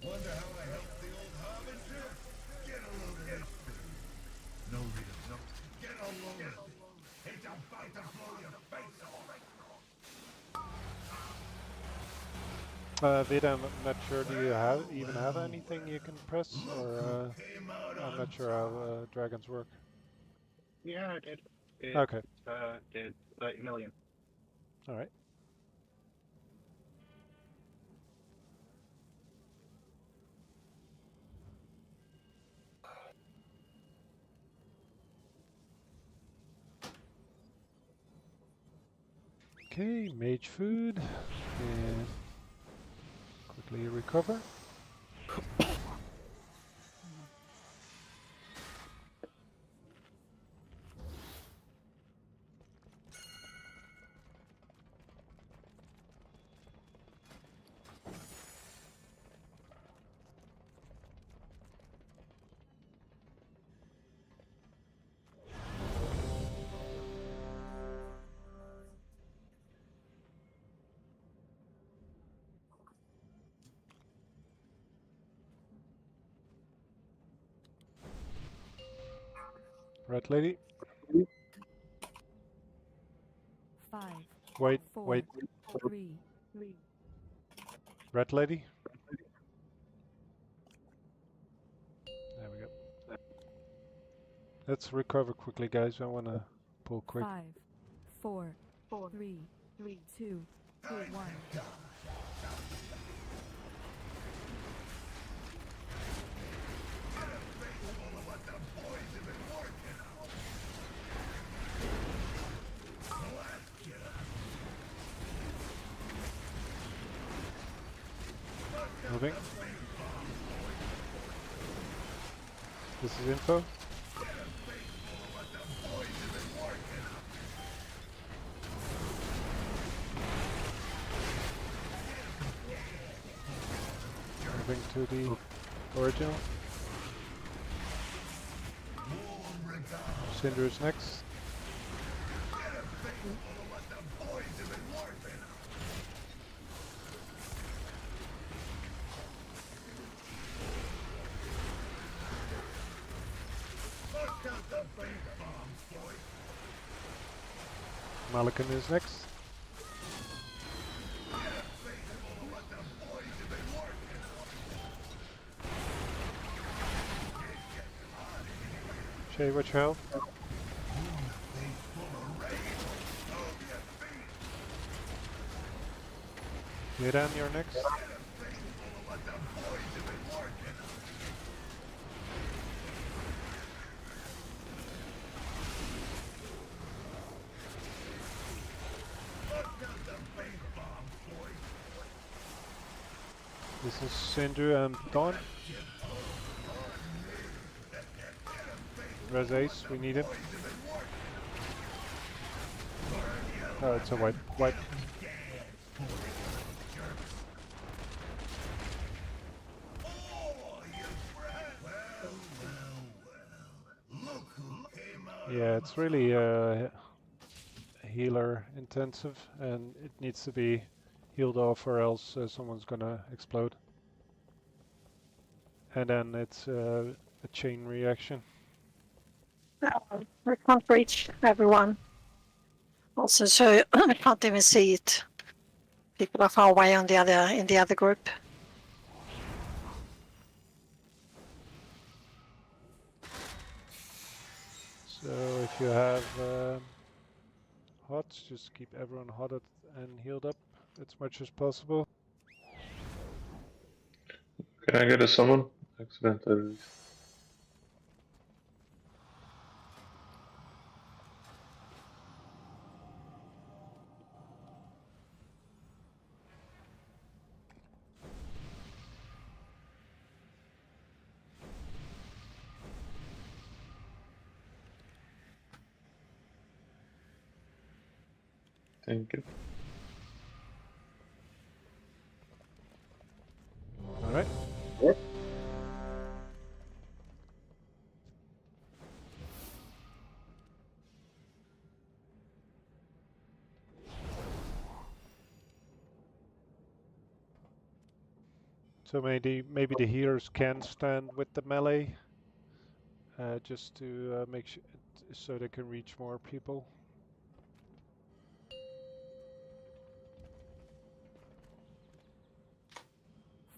Wonder how I helped the old harbinger? Get a load of this. No reason, no. Get a load of this. It's about to blow your face off. Vida, I'm not sure. Do you even have anything you can press, or I'm not sure how dragons work. Yeah, I did. Okay. Did 30 million. All right. Okay, mage food, and quickly recover. Red lady. 5, Wait, 4, wait. 3. Red lady. There we go. Let's recover quickly, guys. I want to pull quick. 5, 4, 3, 2, 1. Moving. This is info. Moving to the original. Cinder is next. Malikan is next. Shay, watch your health. Yedan, you're next. This is Cinder and Dawn. Res Ace, we need him. Oh, it's a wipe. Wipe. Yeah, it's really healer intensive, and it needs to be healed off or else someone's gonna explode. And then it's a chain reaction. We can't reach everyone. Also, so I can't even see it. People are far away on the other in the other group. So if you have hots, just keep everyone hotted and healed up as much as possible. Can I get a summon? Accidentally. Thank you. All right. So maybe the healers can stand with the melee, just to make sure so they can reach more people.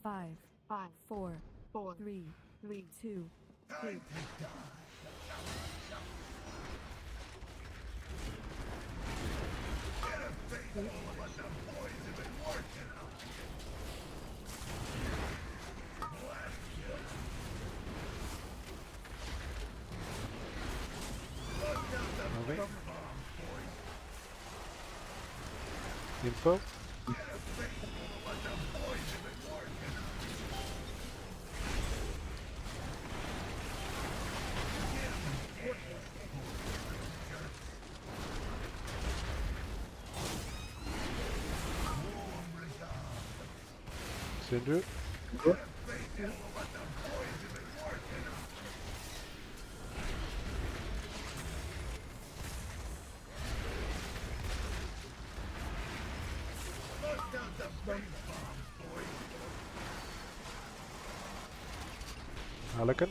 Five, 4, 3, 2, 2. Moving. Info. Cinder. Malikan.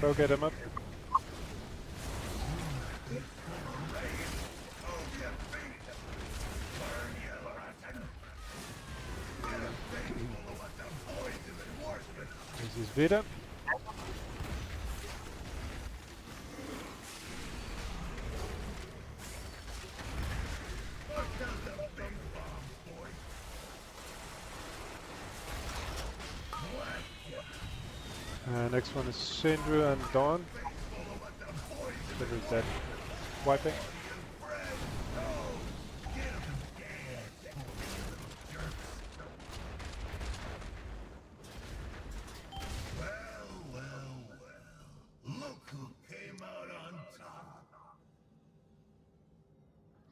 Go get him up. This is Vida. Next one is Sindru and Dawn. Sindru's dead. Wiping.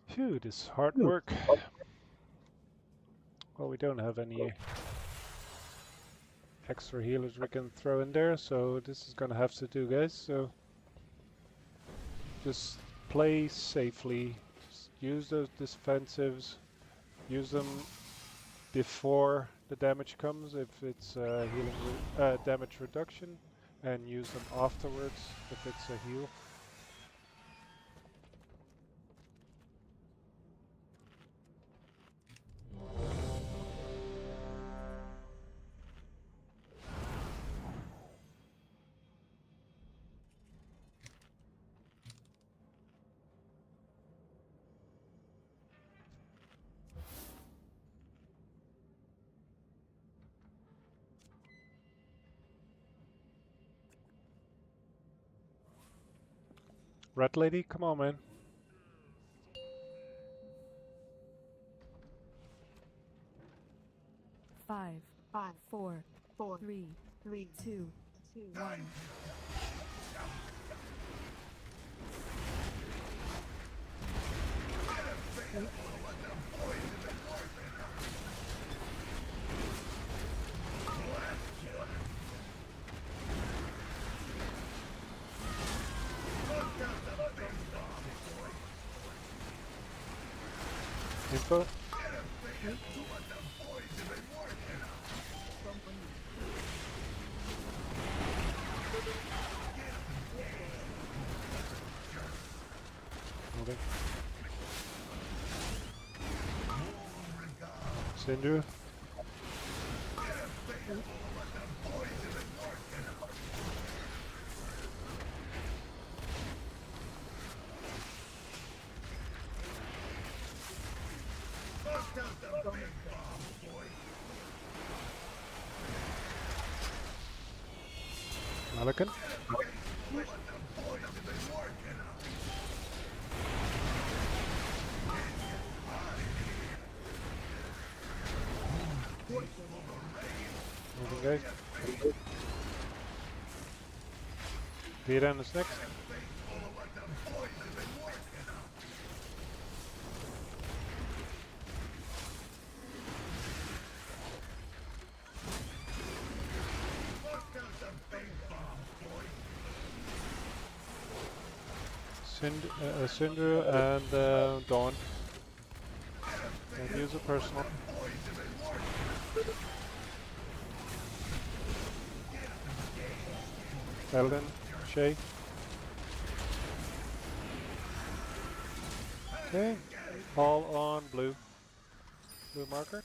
Phew, this is hard work. Well, we don't have any extra healers we can throw in there, so this is gonna have to do, guys. So just play safely. Just use those defensives. Use them before the damage comes if it's healing damage reduction, and use them afterwards if it's a heal. Rat lady, come on, man. Five, four, three, two, one. Info. Moving. Sindru. Malakan. Moving, guys. Viran is next. Sindru and Dawn. And use a personal. Eldon, Shay. Okay, all on blue. Blue marker.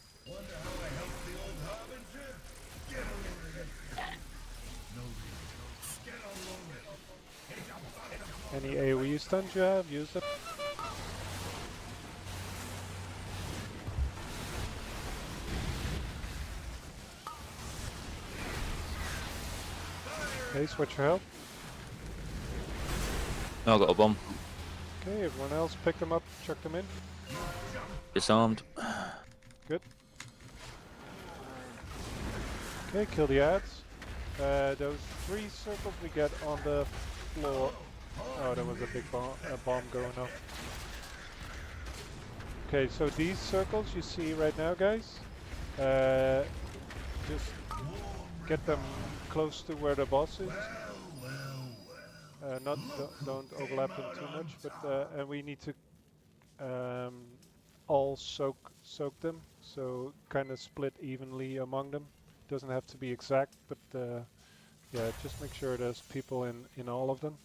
Any AoE stuns you have, use them. Okay, switch your health. Oh, I got a bomb. Okay, everyone else pick them up, chuck them in. Disarmed. Good. Okay, kill the ads. Those 3 circles we get on the floor. Oh, there was a big bomb going off. Okay, so these circles you see right now, guys, just get them close to where the boss is. Don't overlap them too much, but and we need to all soak them, so kind of split evenly among them. Doesn't have to be exact, but Yeah, just make sure there's people in all of them.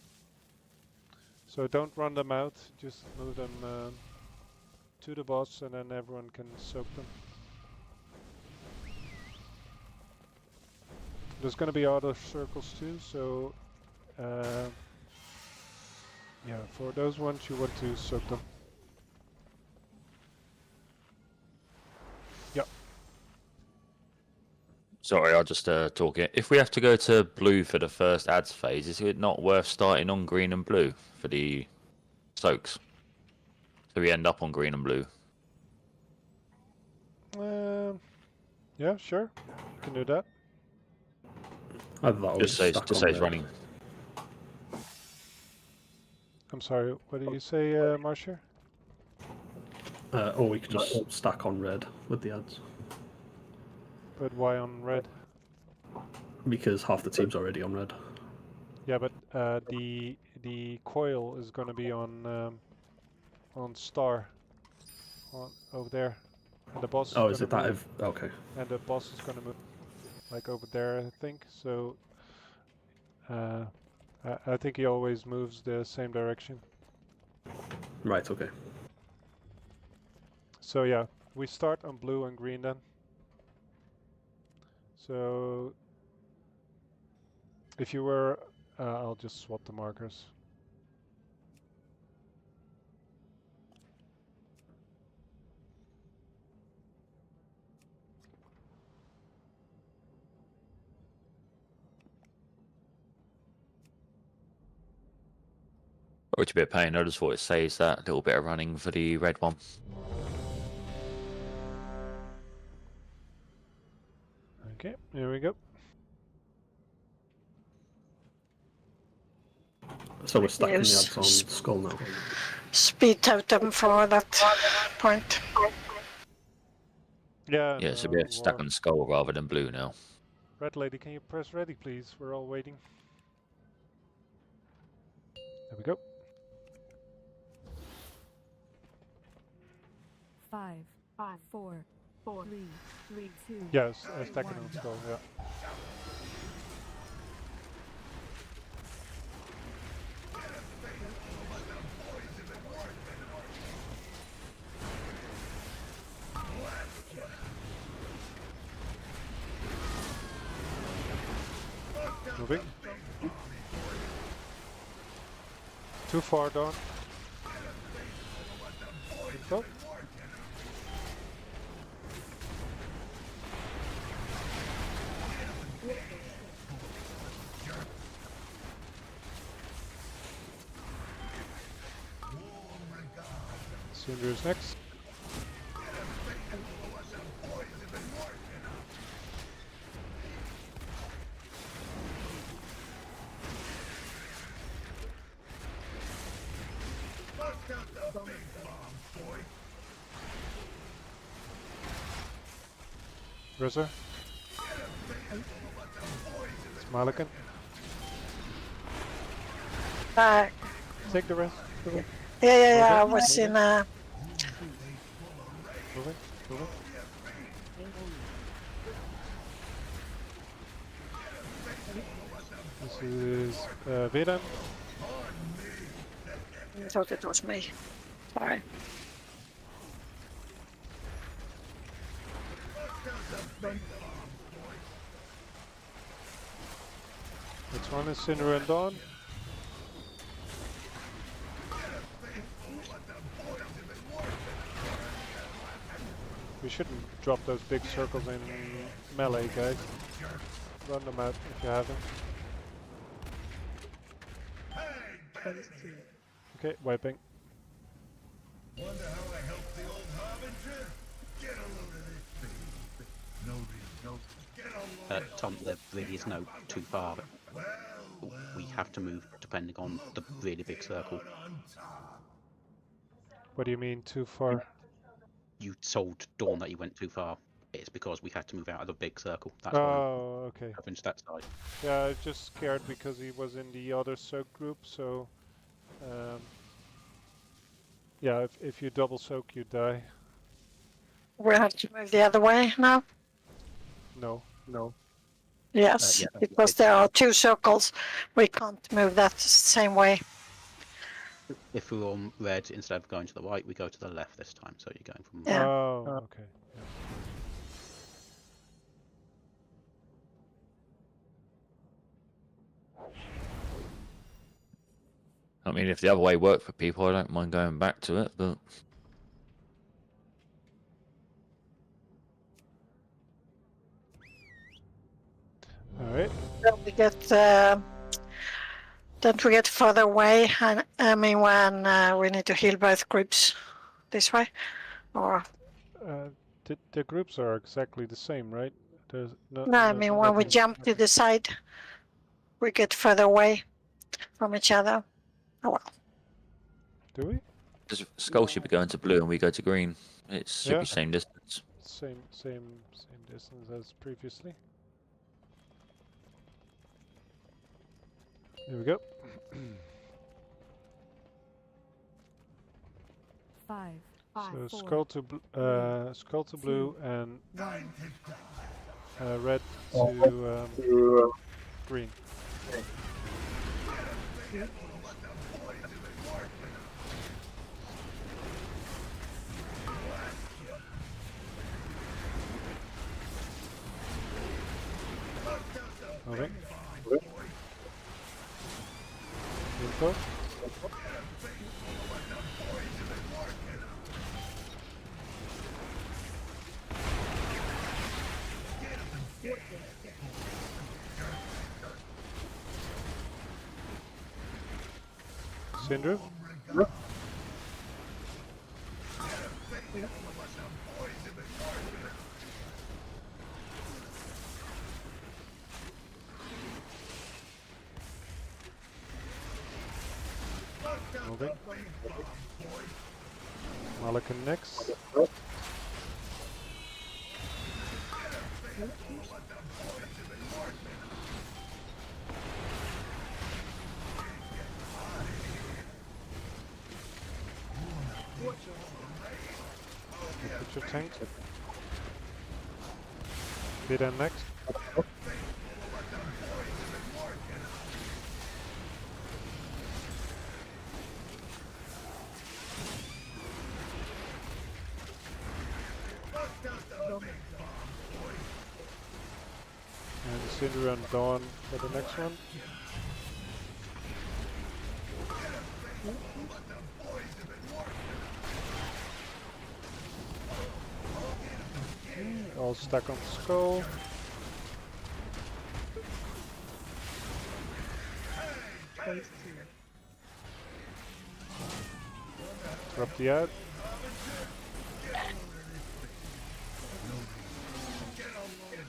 So don't run them out, just move them to the boss and then everyone can soak them. There's going to be other circles too, so yeah, for those ones you want to soak them. Yep. Sorry, I'll just talk it. If we have to go to blue for the first ads phase, is it not worth starting on green and blue for the soaks? So we end up on green and blue. Yeah, sure. You can do that. Just says running. I'm sorry, what did you say, Marcia? Or we could just stack on red with the ads. But why on red? Because half the team's already on red. Yeah, but the coil is going to be on star, over there, and the boss. Oh, is it that? Okay. And the boss is going to move like over there, I think. So I think he always moves the same direction. Right. Okay. So yeah, we start on blue and green then. So if you were, I'll just swap the markers. Which would be a pain. I just thought it saves that little bit of running for the red one. Okay, here we go. So we're stacking the ads on skull now. Speed totem for that point. Yeah. Yeah, so we're stuck on skull rather than blue now. Red lady, can you press ready, please? We're all waiting. There we go. 5, 4, 3, 2. Yes, stacking on skull. Yeah. Moving. Too far down. Info. Cinder's next. Rizzer. Smalican. Take the rest. Yeah, I was in Moving. This is Vedan. I thought it was me. Sorry. Next one is Sinner and Dawn. We shouldn't drop those big circles in melee, guys. Run them out if you haven't. Okay, wiping. Wonder how I helped the old harbinger? Get a load of this thing. No reason. Get a load. Tom, there really is no too far. We have to move depending on the really big circle. What do you mean too far? You told Dawn that you went too far. It's because we had to move out of the big circle. That's oh, okay. why I'm that side. Yeah, I was just scared because he was in the other soak group, so yeah, if you double soak, you die. We have to move the other way now. No. Yes, Yeah, because there are two circles. We can't move that same way. If we're on red, instead of going to the right, we go to the left this time. So you're going from. Yeah. Oh, okay. I mean, if the other way worked for people, I don't mind going back to it, but... Alright. Don't we get further away? And I mean, when we need to heal both groups this way, or The groups are exactly the same, right? There's no? I mean, when we jump to the side, we get further away from each other. Oh well. Do we? Because Skull should be going to blue and we go to green. It should be same distance. Same distance as previously. There we go. 5. So 4, skull to blue and red to green. Okay. Info. Syndrome. Okay. Malakan next. Put your tank. Bidan next. And Cinder and Dawn for the next one. All stuck on the skull. Drop the ad.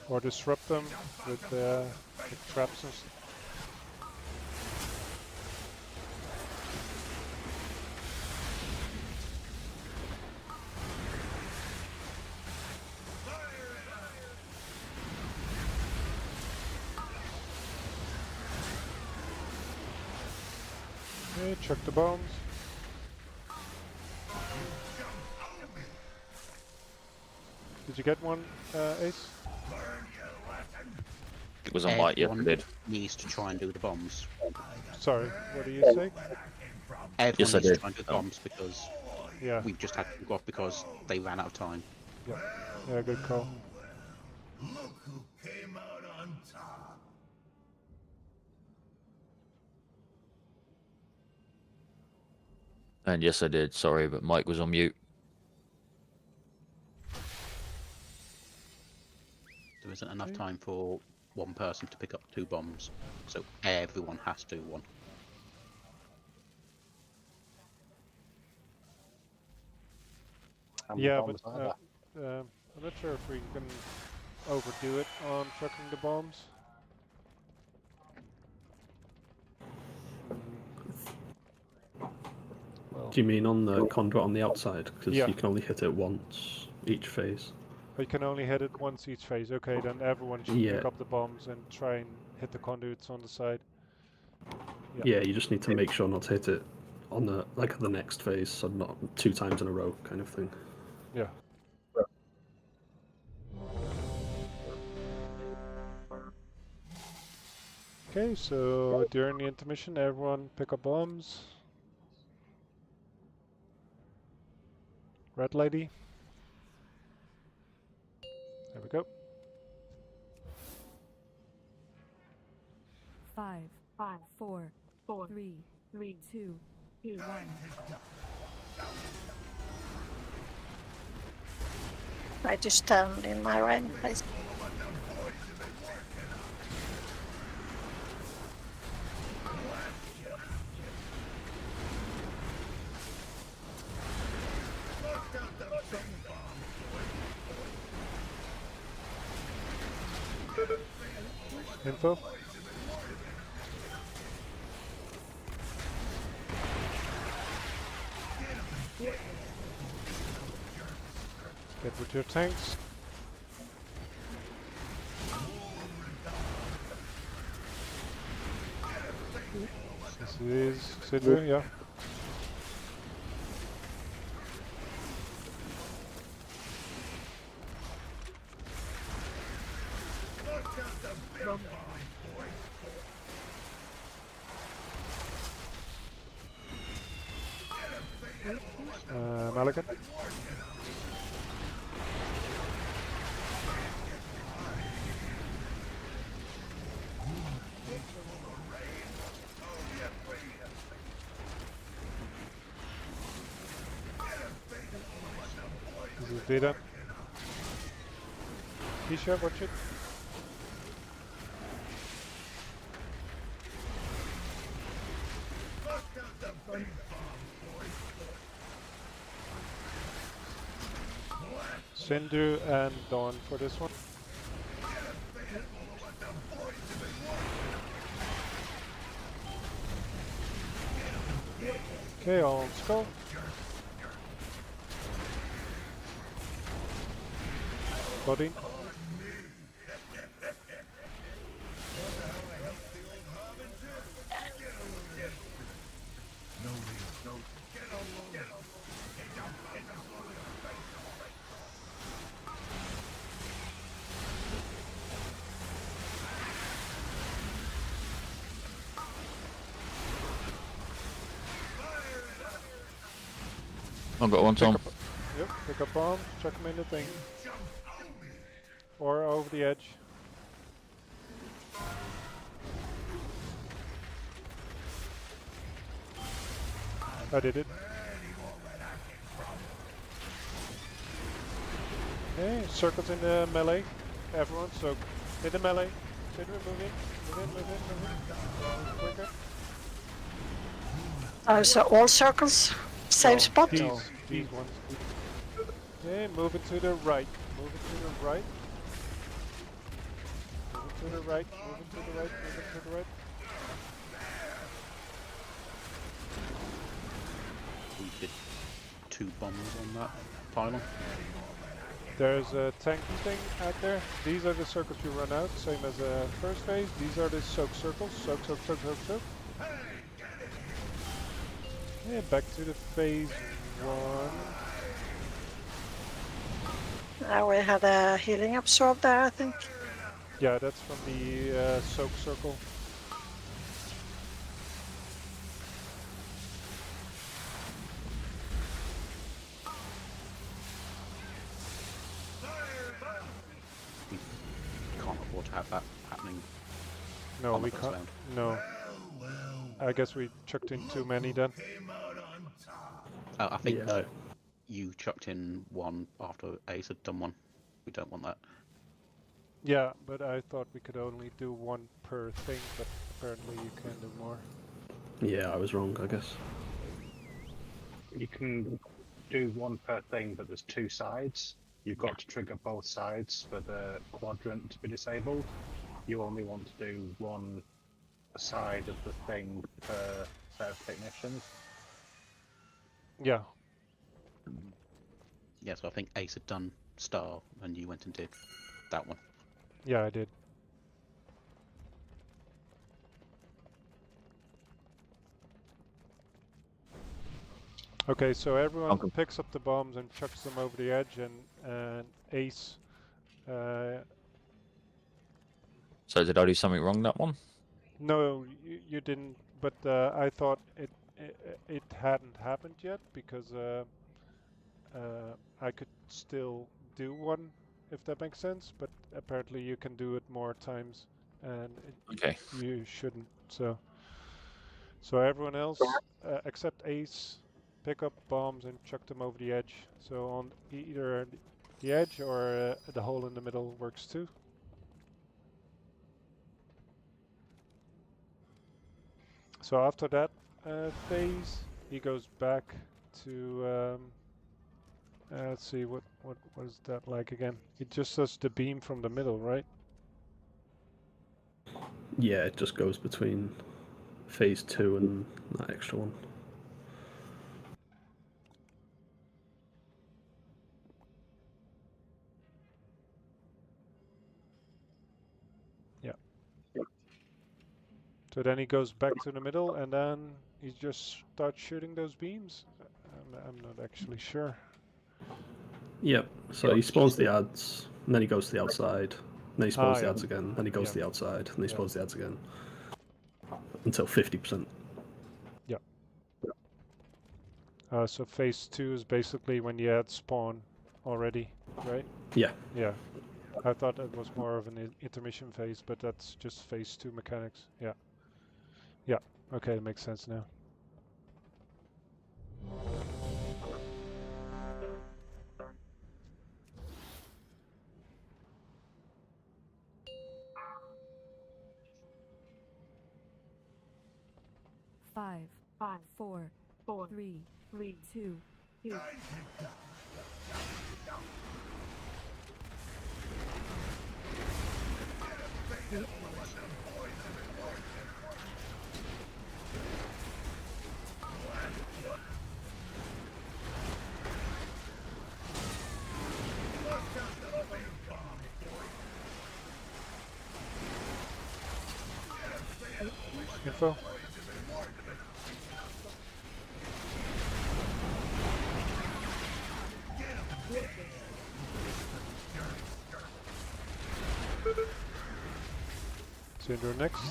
Or disrupt them with traps and stuff. Okay, chuck the bombs. Did you get one, Ace? It was on Mike, yeah, I did. Needs to try and do the bombs. Sorry, what do you say? Everyone Yes, I needs did. to try and do the bombs because we just had to go off because they ran out of time. Yeah, yeah, good call. Look who came out on top. And yes, I did. Sorry, but Mike was on mute. There isn't enough time for one person to pick up 2 bombs, so everyone has to do one. Yeah, but I'm not sure if we can overdo it on trucking the bombs. Do you mean on the conduit on the outside? Because Yeah. you can only hit it once each phase. We can only hit it once each phase. Okay, then everyone should Yeah. pick up the bombs and try and hit the conduits on the side. Yeah, you just need to make sure not to hit it on the the next phase, so not 2 times in a row, kind of thing. Yeah. Okay, so during the intermission, everyone pick up bombs. Red lady. There we go. 5, 4, 3, 2, 1. I just stand in my right place. Info. Get with your tanks. This is Silver, yeah. Malagan. This is Veda. Tisha, watch it. Sindhu and Dawn for this one. Okay, on skull. Body. I've got one, Tom. Yep, pick up bombs, chuck them in the thing. Or over the edge. I did it. Okay, circles in the melee. Everyone, so in the melee. Move in. Quicker. Oh, so all circles, same spot? These ones. Okay, move it to the right. Move it to the right. Move it to the right. Move it to the right. Move it to the right. We did 2 bombs on that pylon. There's a tanky thing out there. These are the circles you run out, same as the first phase. These are the soak circles. Soak. Yeah, back to the phase 1. Now we had a healing absorb there, I think. Yeah, that's from the soak circle. We can't afford to have that happening. No, we can't. No. I guess we chucked in too many then. I think you chucked in one after Ace had done one. We don't want that. Yeah, but I thought we could only do one per thing, but apparently you can do more. Yeah, I was wrong, I guess. You can do one per thing, but there's 2 sides. You've got to trigger both sides for the quadrant to be disabled. You only want to do one side of the thing per set of technicians. Yeah. Yeah, so I think Ace had done Star, and you went and did that one. Yeah, I did. Okay, so everyone picks up the bombs and chucks them over the edge, and Ace. So did I do something wrong that one? No, you didn't. But I thought it hadn't happened yet because I could still do one, if that makes sense. But apparently you can do it more times, and Okay. you shouldn't. So everyone else except Ace, pick up bombs and chuck them over the edge. So on either the edge or the hole in the middle works too. So after that phase, he goes back to. Let's see, what is that like again? It just does the beam from the middle, right? Yeah, it just goes between phase 2 and that extra one. Yeah. So then he goes back to the middle, and then he just starts shooting those beams. I'm not actually sure. Yep. So he spawns the ads, and then he goes to the outside, and then he spawns the ads again, then he goes to the outside, and then he spawns the ads again. Until 50%. Yeah. So phase 2 is basically when the ads spawn already, right? Yeah. Yeah. I thought that was more of an intermission phase, but that's just phase 2 mechanics. Yeah. Yeah. Okay, it makes sense now. Five, four, three, two. Info. Cinder next.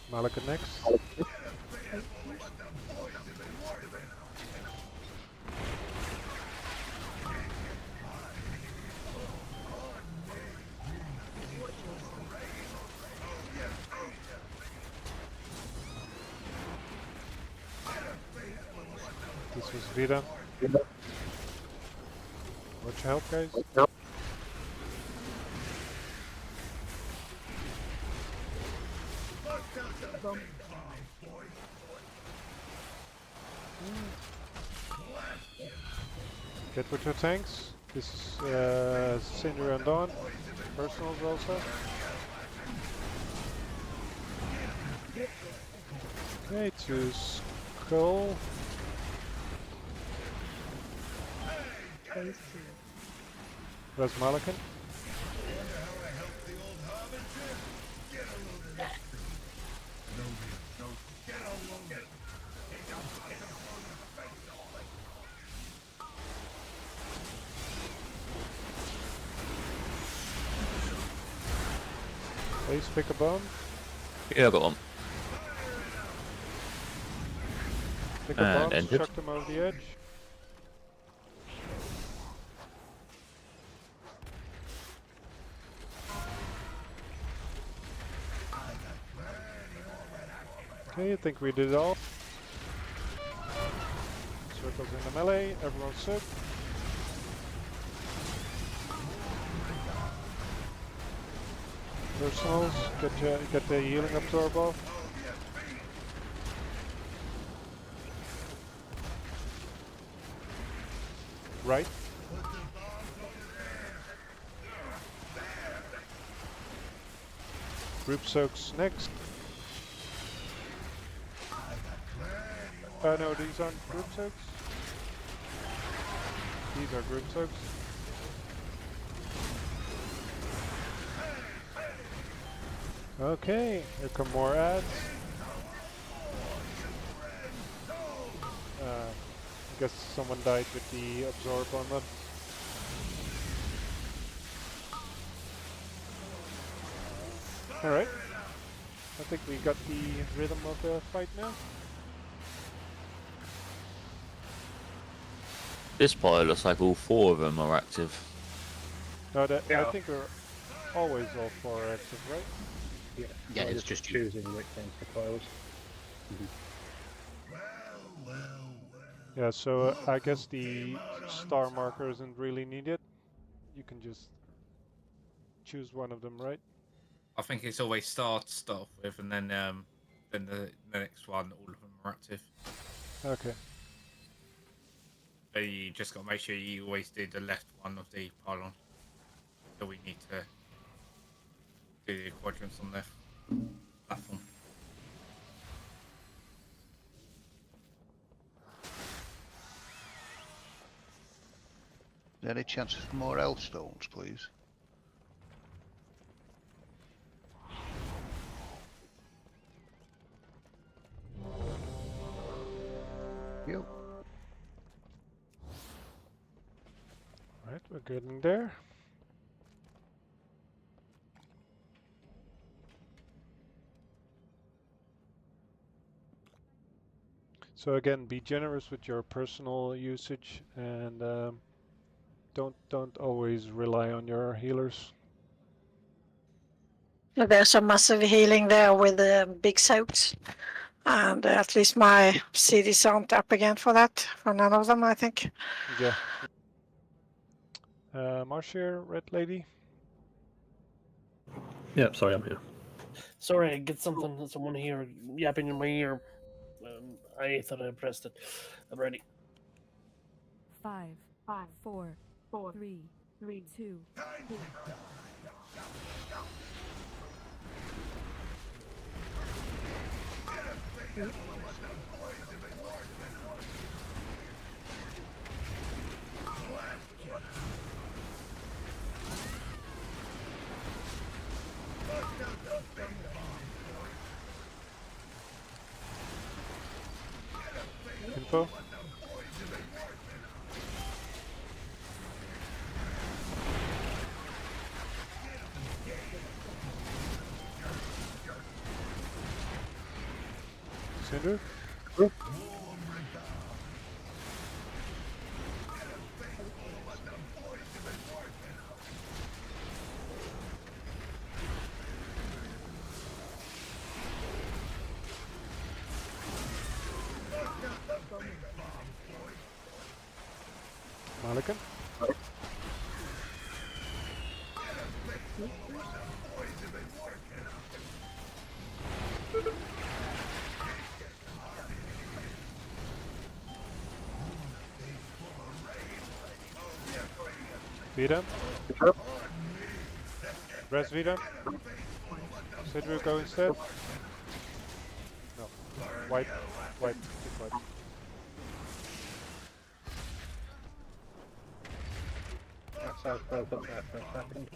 Malika next. This was Vida. Watch your health, guys. Get with your tanks. This is Cinder and Dawn. Personals also. Okay, to Skull. Where's Malakan? Ace, pick a bomb. Yeah, I got one. Pick a bomb, ended. chuck them over the edge. Okay, I think we did it all. Circles in the melee, everyone's sick. Personals, get the healing absorb off. Right. Group soaks next. No, these aren't group soaks. These are group soaks. Okay, here come more ads. I guess someone died with the absorb on them. Alright. I think we got the rhythm of the fight now. This part looks like all 4 of them are active. No, I think we're always all 4 active, right? Yeah, Yeah, so it's just choosing which ones to close. Yeah, so I guess the star marker isn't really needed. You can just choose one of them, right? I think it's always start off with, and then the next one, all of them are active. Okay. So you just got to make sure you always do the left one of the pylon. So we need to do the quadrants on the platform. Any chances for more elf stones, please? Yep. Right, we're getting there. So again, be generous with your personal usage, and don't always rely on your healers. There's a massive healing there with the big soaks. And at least my CDs aren't up again for that, for none of them, I think. Yeah. Marshir, Red Lady. Yeah, sorry, I'm here. Sorry, I get someone here yapping in my ear. I thought I pressed it. I'm ready. 5, 4, 3, 2. Info. Cinder. Malikan. Vida. Res Vida. Sidru go instead. No. Wipe. Wipe. Just wipe. That's how close up there for a second.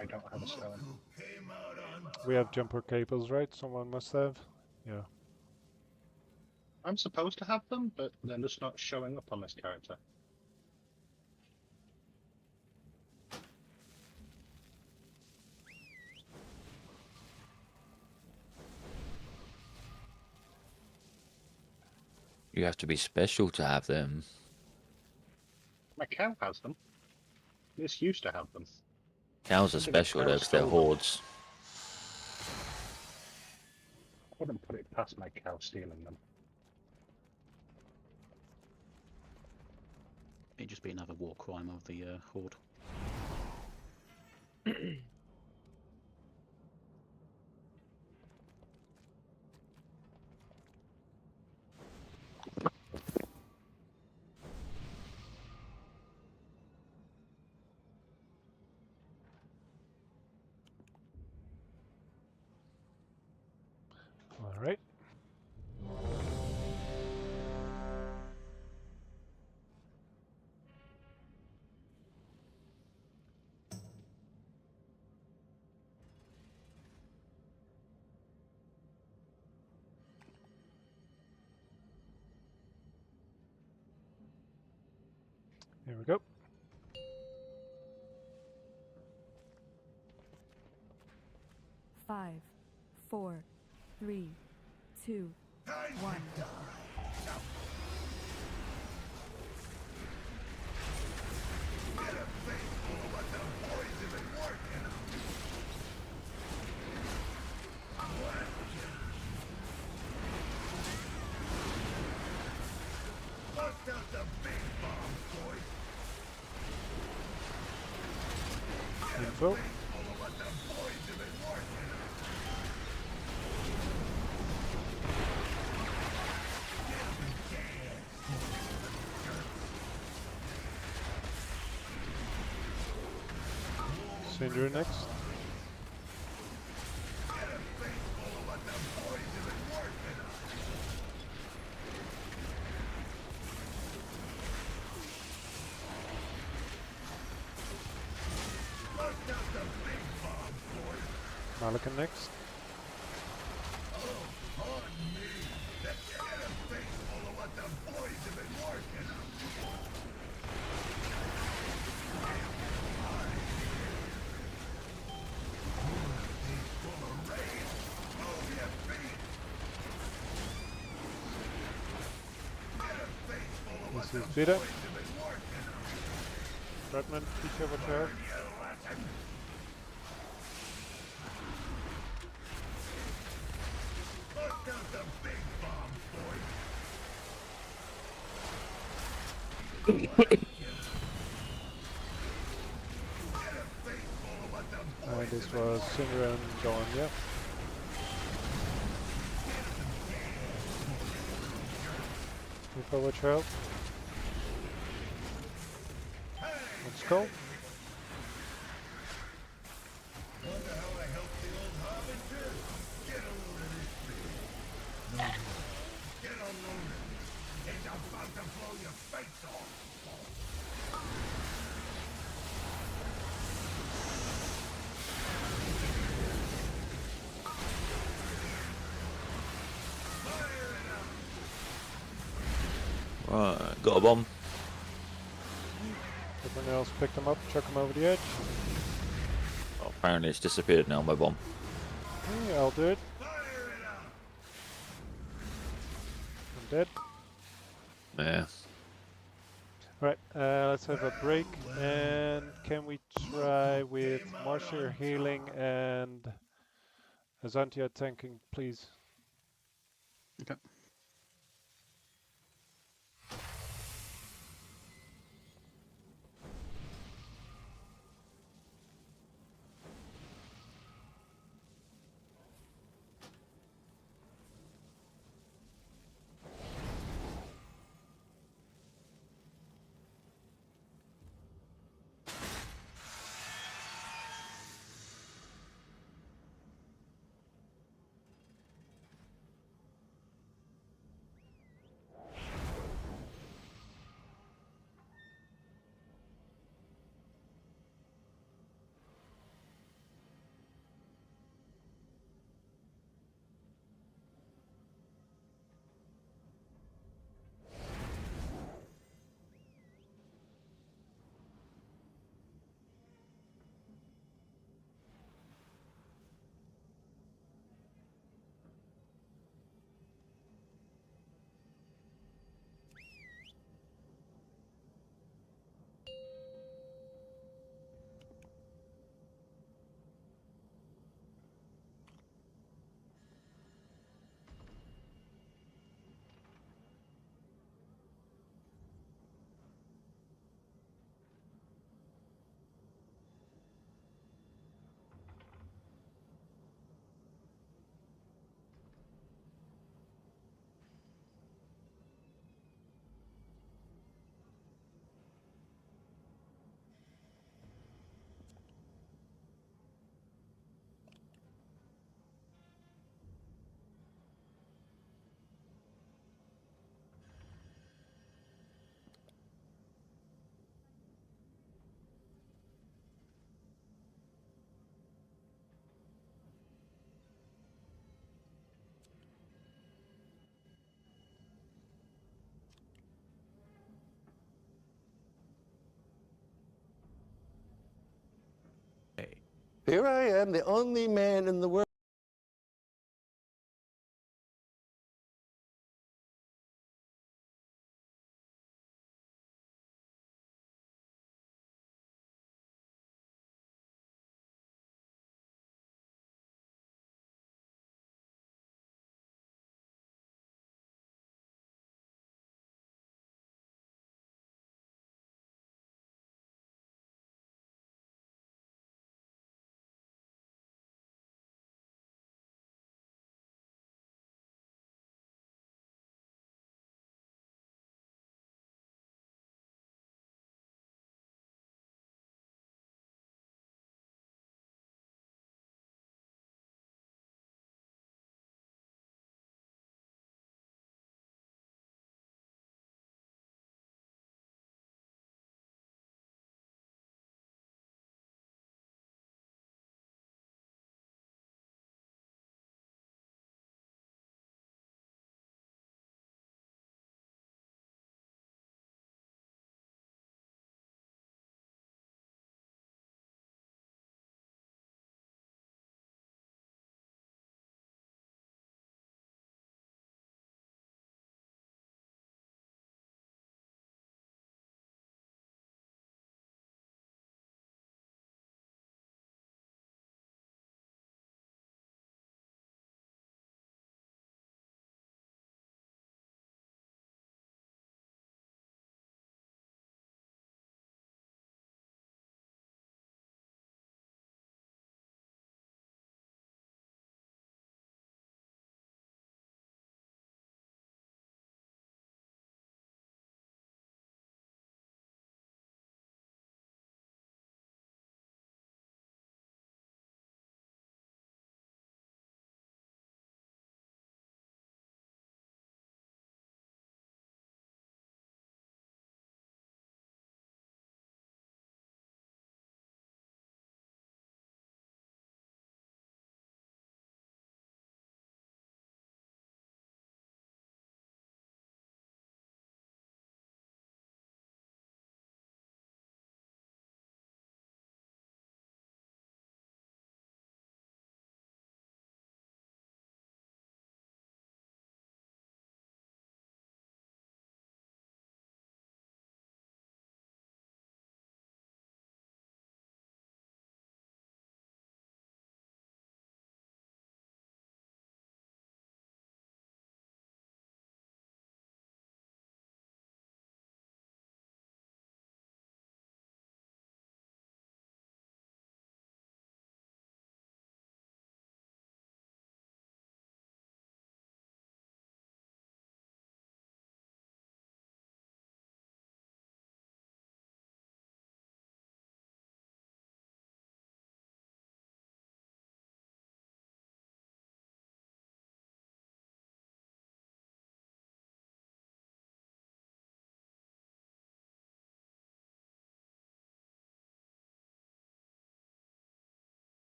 I don't have a stone. We have jumper cables, right? Someone must have. Yeah. I'm supposed to have them, but they're just not showing up on this character. You have to be special to have them. My cow has them. This used to have them. Cows are special though, because they're hordes. I wouldn't put it past my cow stealing them. It'd just be another war crime of the horde. All right. Here we go. Five, 4, 3, 2, 1. Info. Cinder next. Malakan next. This is Vita. Redmond, teacher, watch out. This was Cinder and Dawn, yeah. Info, watch out. Let's go. Right, got a bomb. Everyone else pick them up, chuck them over the edge. Oh, apparently it's disappeared now, my bomb. Yeah, I'll do it. I'm dead. Yeah. Alright, let's have a break. And can we try with Marcia healing and Azantia tanking, please? Okay. Here I am, the only man in the world.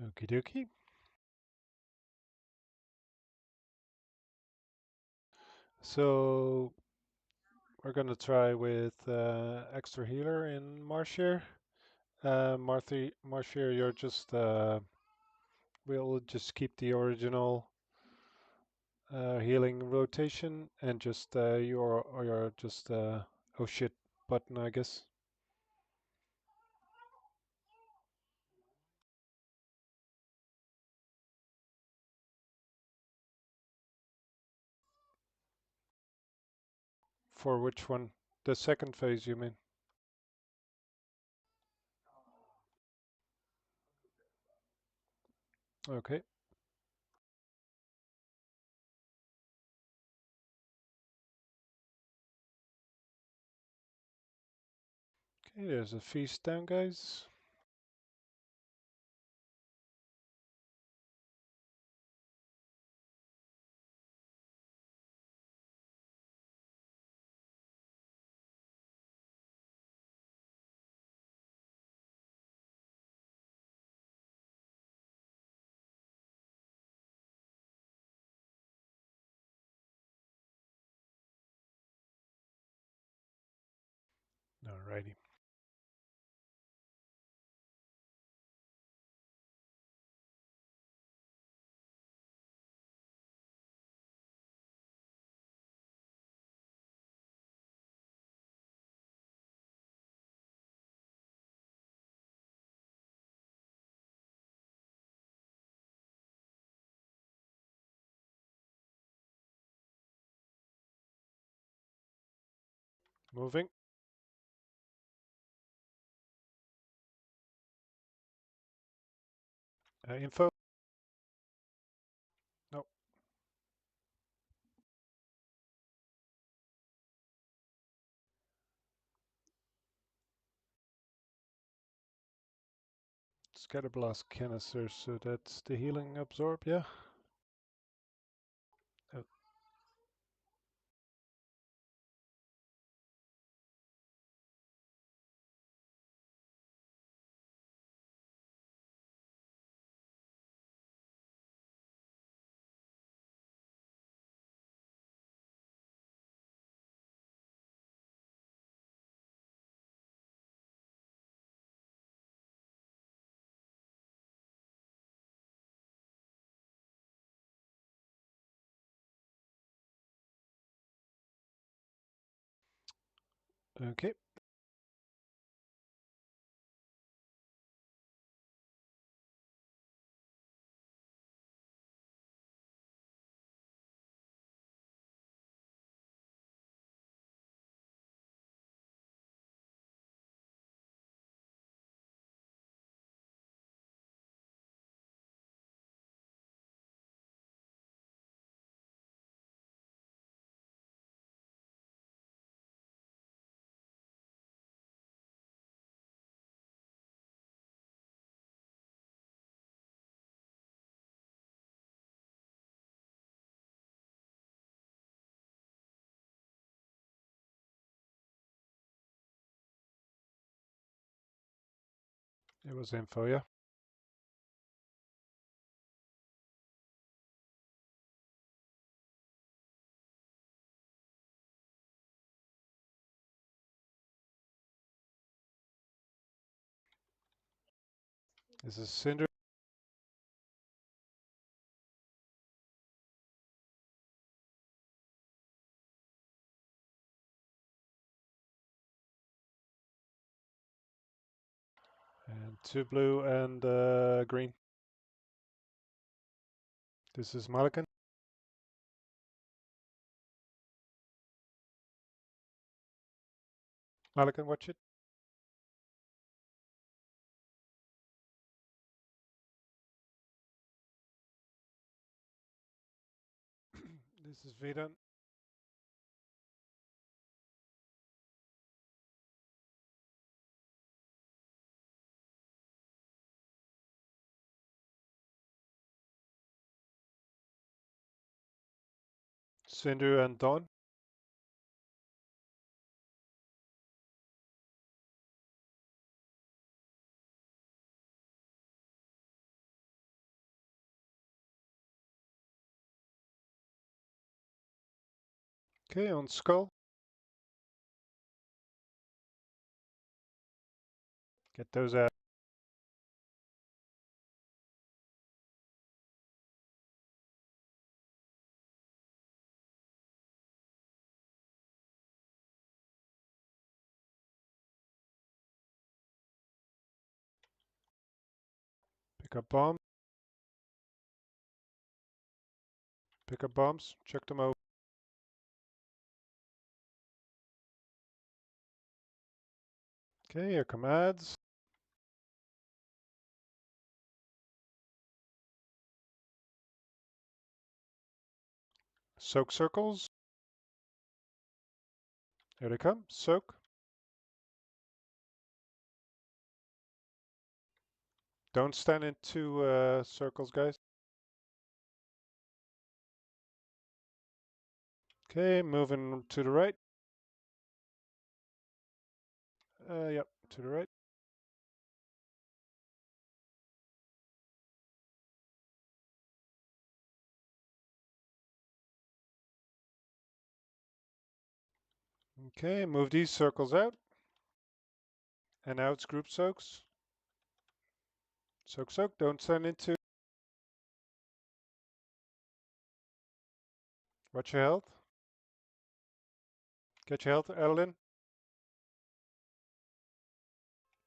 Okie dokie. So we're gonna try with extra healer in Marshir. Marshir, you're just we'll just keep the original healing rotation and just you're just oh shit button, I guess. For which one? The second phase, you mean? Okay. Okay, there's a feast down, guys. Alrighty. Moving. Info? No. Scatterblast canister, so that's the healing absorb, yeah? Oh. Okay. It was info, yeah? This is Cinder. And 2 blue and green. This is Malikan. Malikan, watch it. This is Vedan. Cinder and Dawn. Okay, on skull. Get those out. Pick up bomb. Pick up bombs. Check them out. Okay, here come ads. Soak circles. Here they come. Soak. Don't stand in two circles, guys. Okay, moving to the right. Yep, to the right. Okay, move these circles out. And now it's group soaks. Soak, soak, don't stand into. Watch your health. Get your health, Adeline.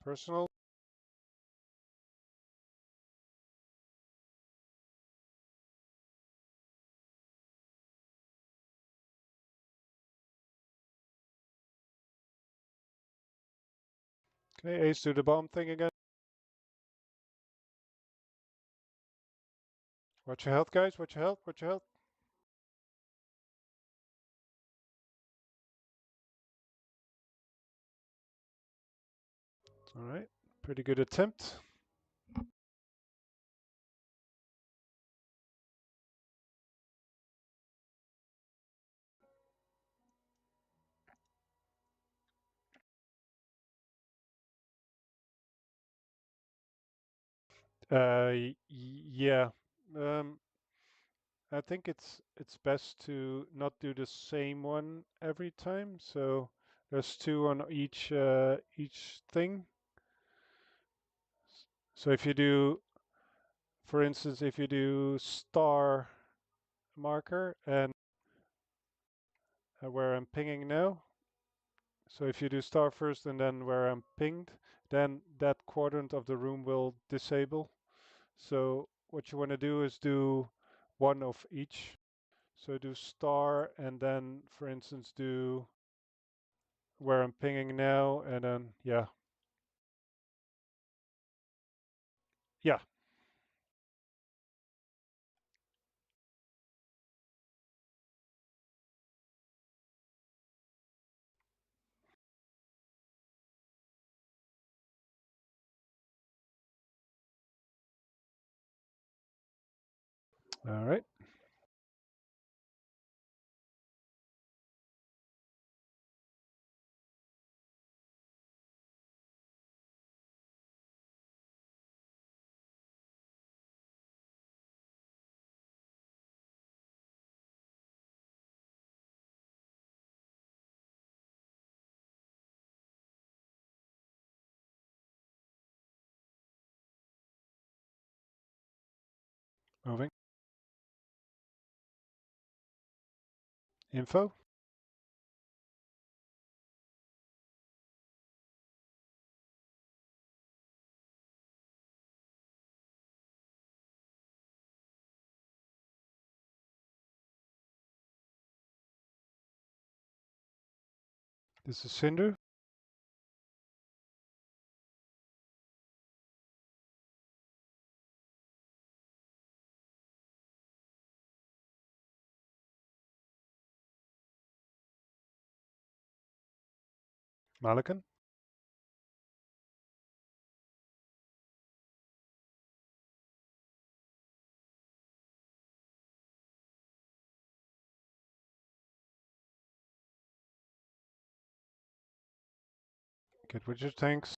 Personal. Okay, Ace, do the bomb thing again. Watch your health, guys. Watch your health. Watch your health. All right, pretty good attempt. Yeah. I think it's best to not do the same one every time. So there's two on each thing. So if you do, for instance, if you do star marker and where I'm pinging now. So if you do star first and then where I'm pinged, then that quadrant of the room will disable. So what you want to do is do one of each. So do star and then, for instance, do where I'm pinging now and then, yeah. Yeah. All right. Moving. Info. This is Cinder. Malakan. Get with your tanks.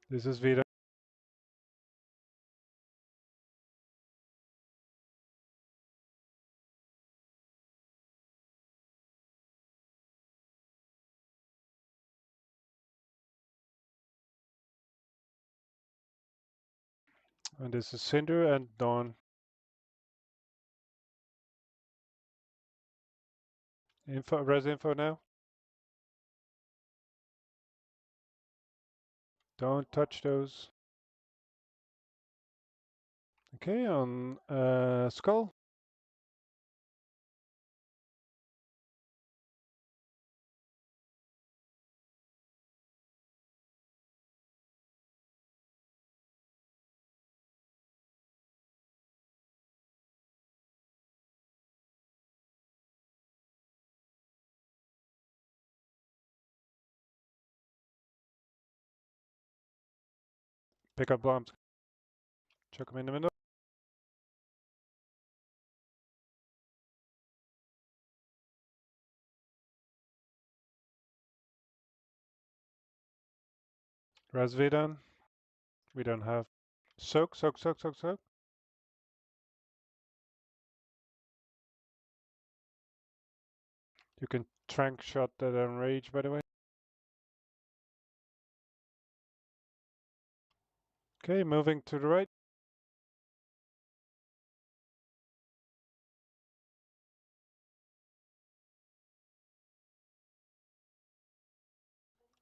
This is Vita. And this is Cinder and Dawn. Res info now. Don't touch those. Okay, on Skull. Pick up bombs. Chuck them in the middle. Res done. We don't have. Soak, soak, soak, soak, soak. You can trank shot that enrage, by the way. Okay, moving to the right.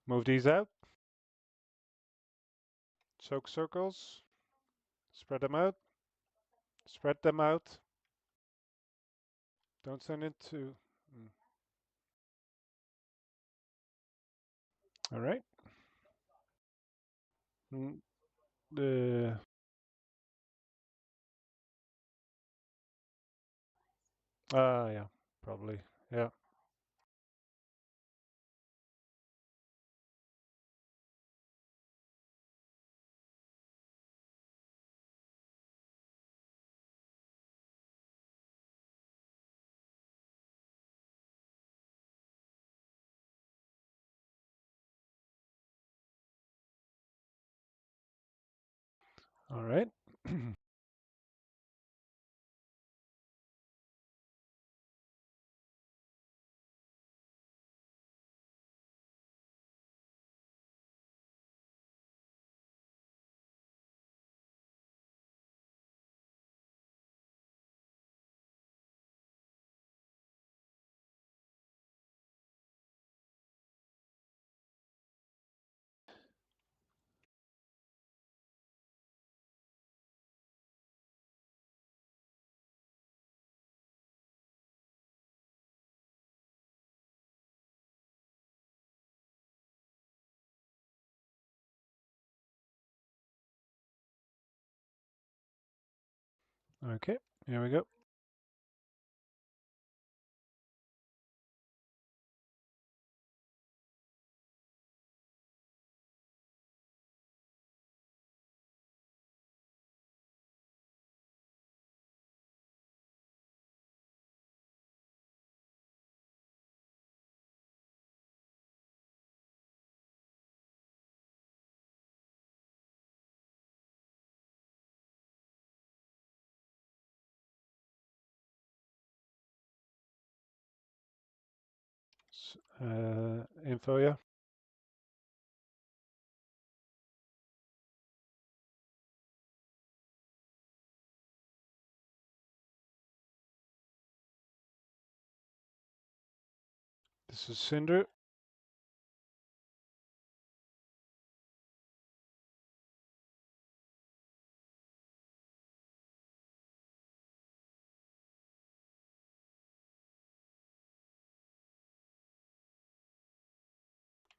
Move these out. Soak circles. Spread them out. Spread them out. Don't send it to... All right. Yeah, probably. Yeah. All right. Okay, here we go. Info, yeah. This is Cinder.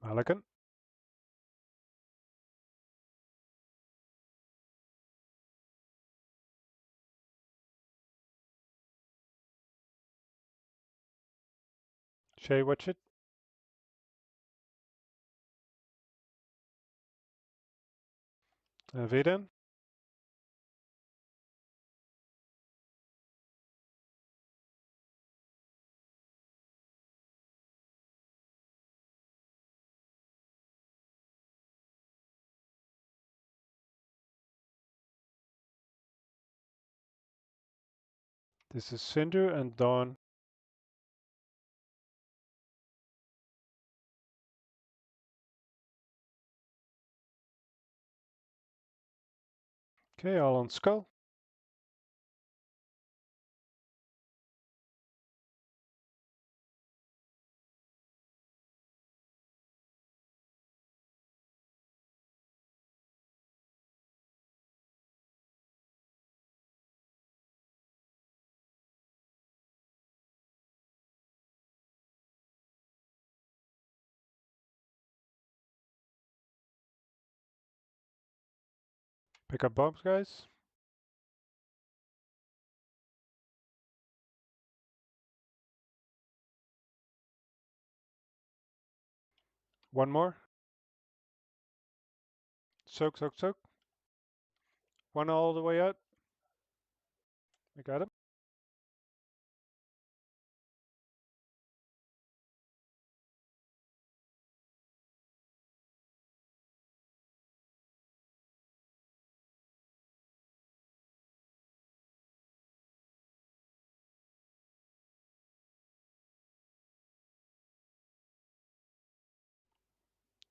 Malakan. Shay, watch it. Viden. This is Cinder and Dawn. Okay, all on skull. Pick up bombs, guys. One more. Soak, soak, soak. One all the way out. I got him.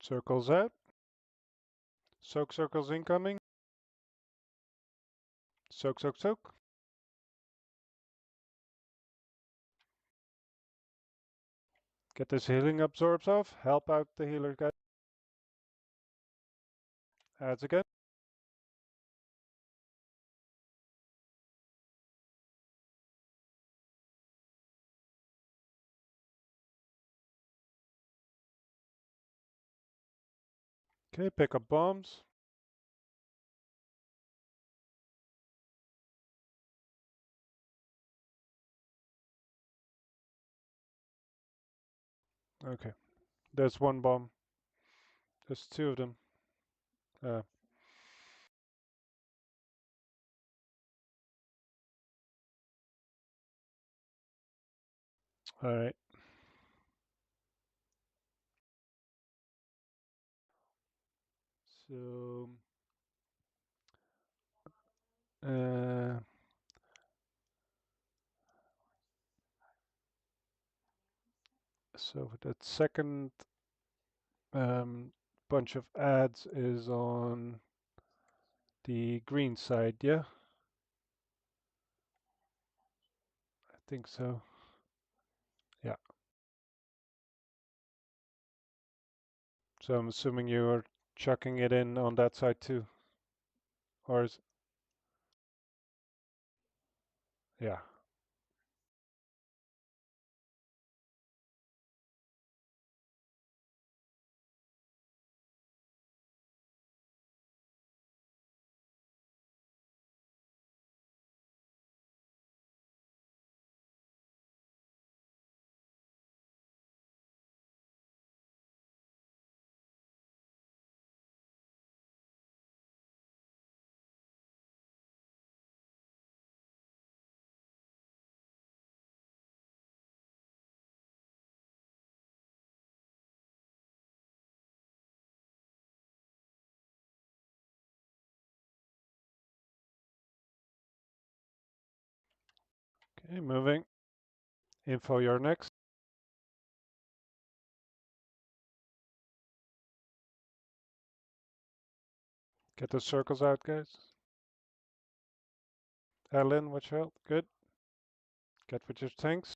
Circles out. Soak circles incoming. Soak, soak, soak. Get this healing absorbs off. Help out the healer, guys. Adds again. Okay, pick up bombs. Okay, there's one bomb. There's two of them. All right. So, so that second bunch of ads is on the green side, yeah? I think so. Yeah. So I'm assuming you're chucking it in on that side too. Or is... Yeah. Okay, moving. Info, you're next. Get the circles out, guys. Adeline, watch out. Good. Get with your tanks.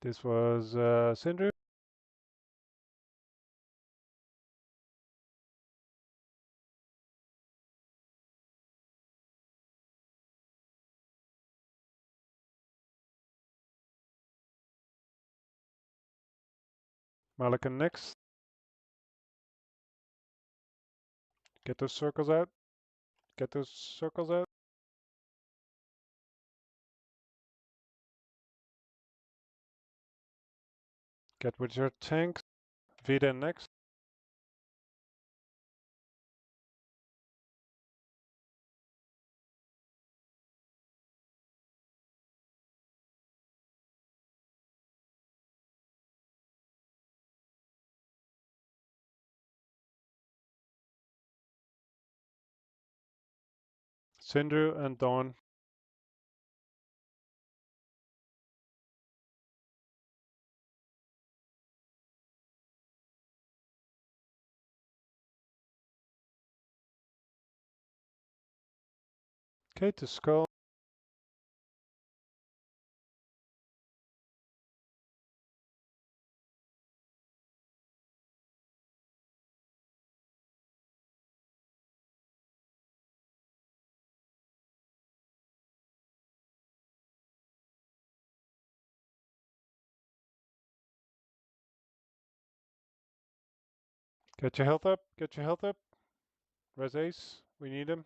This was Sindru. Malakan next. Get those circles out. Get those circles out. Get with your tanks. Vida next. Sindru and Dawn. Okay, to skull. Get your health up. Get your health up. Res Ace, we need him.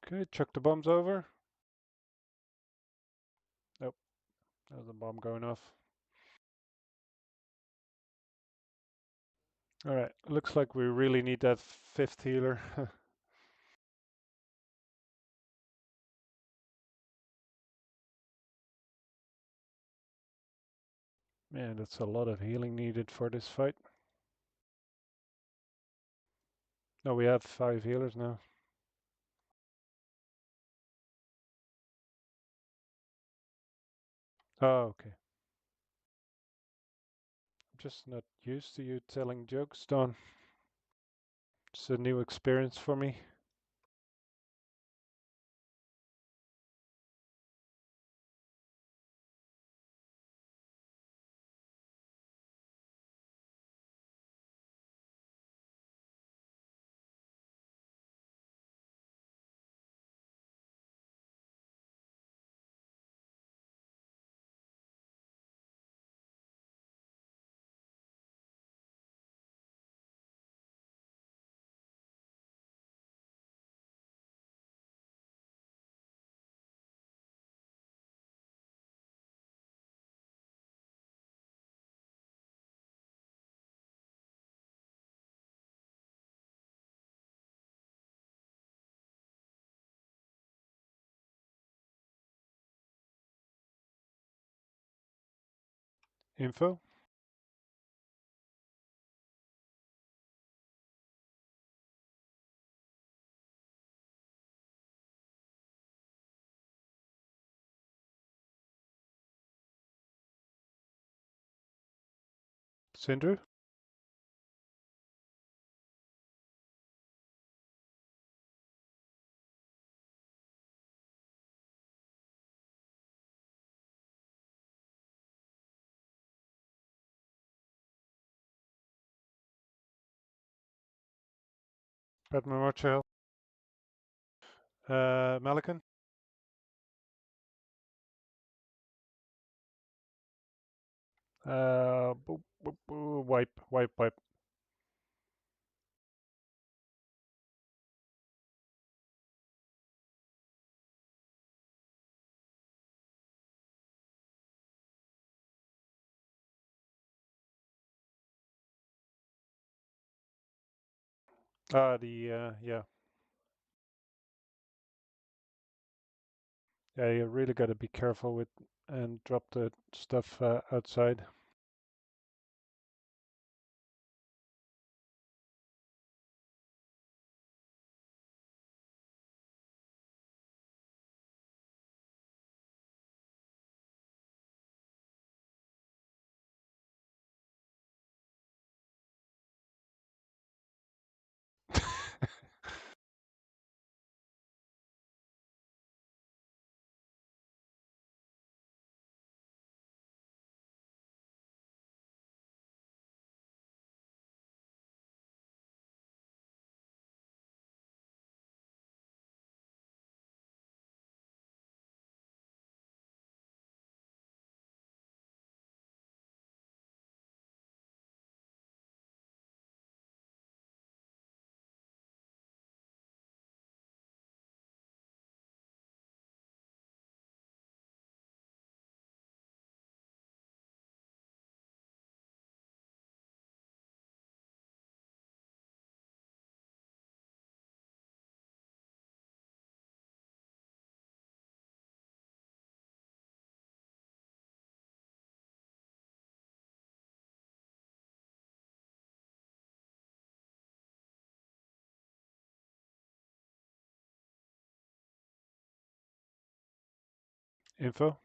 Okay, chuck the bombs over. Nope, there's a bomb going off. Alright, looks like we really need that 5th healer. Man, that's a lot of healing needed for this fight. No, we have 5 healers now. Oh, okay. I'm just not used to you telling jokes, Don. It's a new experience for me. Info? Sindru? Batman, watch your health. Malikan? Wipe. Yeah. Yeah, you really got to be careful with and drop the stuff outside. Info?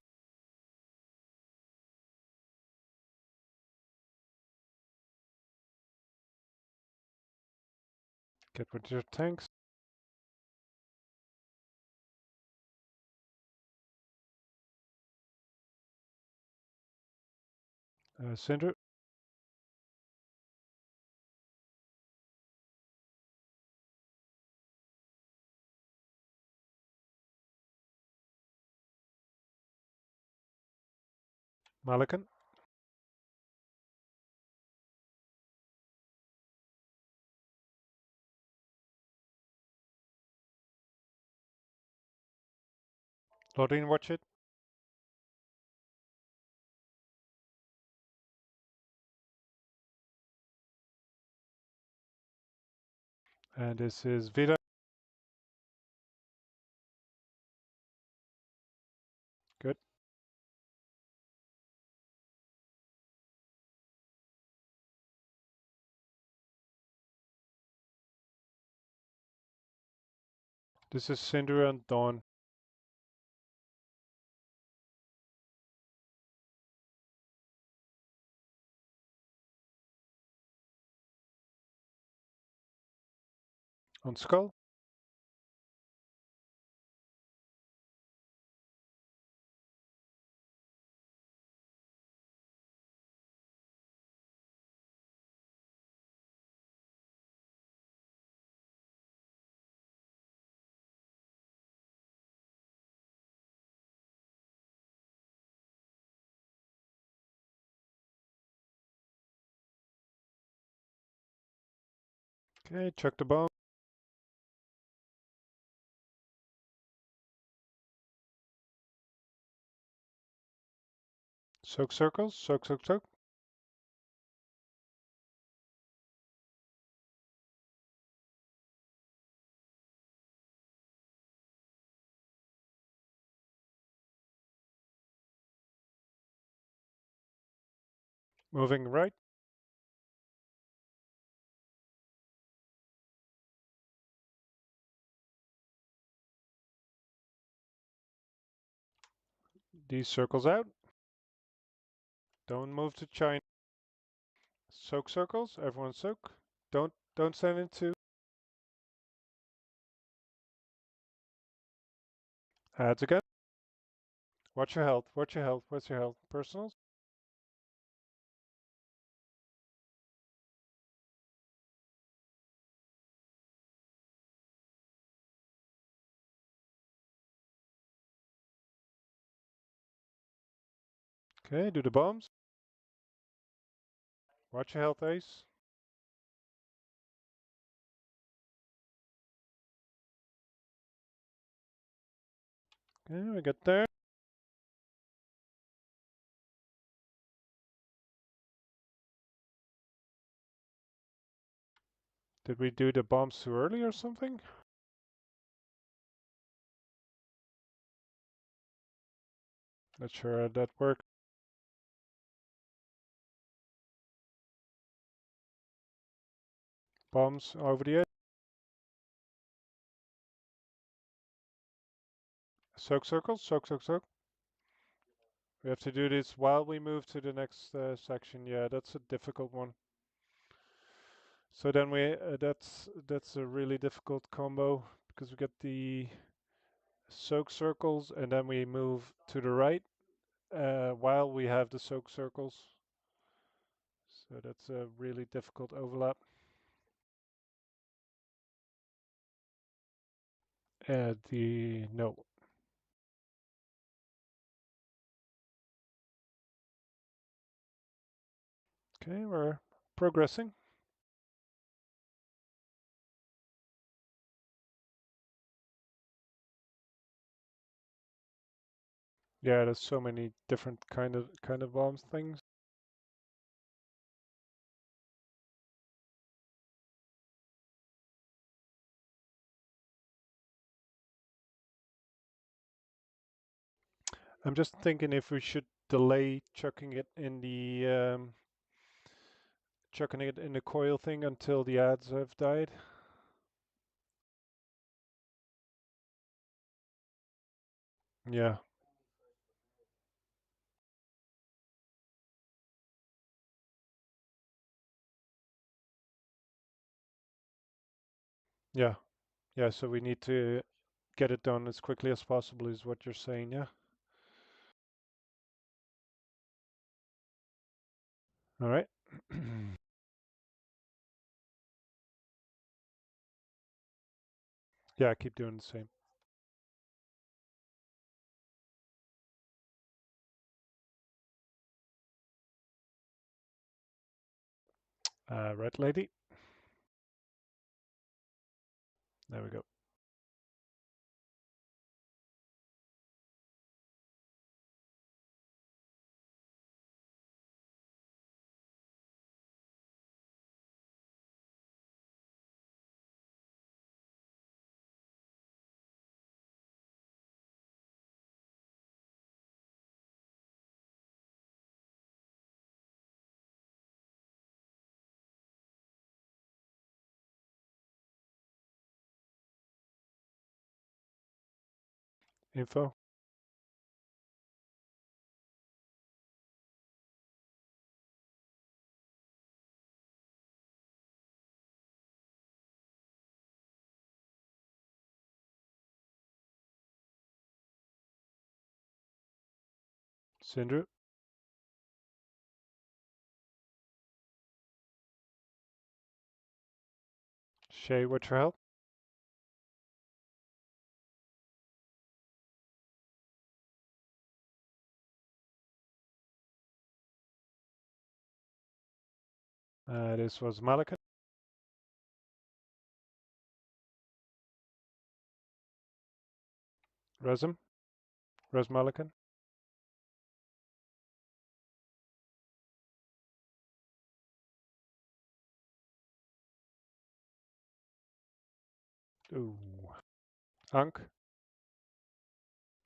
Get with your tanks. Cinder. Malikan. Lordin, watch it. And this is Vida. Good. This is Cinder and Dawn. On Skull. Okay, chuck the bomb. Soak circles. Soak, soak, soak. Moving right. These circles out. Don't move to China. Soak circles. Everyone soak. Don't stand into. Adds again. Watch your health. Watch your health. What's your health? Personals. Okay, do the bombs. Watch your health, Ace. Okay, we get there. Did we do the bombs too early or something? Not sure how that worked. Bombs over the edge. Soak circles. Soak, soak, soak. We have to do this while we move to the next section. Yeah, that's a difficult one. So then we that's a really difficult combo because we get the soak circles and then we move to the right while we have the soak circles. So that's a really difficult overlap. No. Okay, we're progressing. Yeah, there's so many different kind of bombs things. I'm just thinking if we should delay chucking it in the coil thing until the ads have died. Yeah. Yeah. Yeah, so we need to get it done as quickly as possible is what you're saying, yeah? All right. Yeah, keep doing the same. Red lady. There we go. Info. Sindru. Shay, what's your help? This was Malika. Resum. Res Malikan. Ooh. Ankh.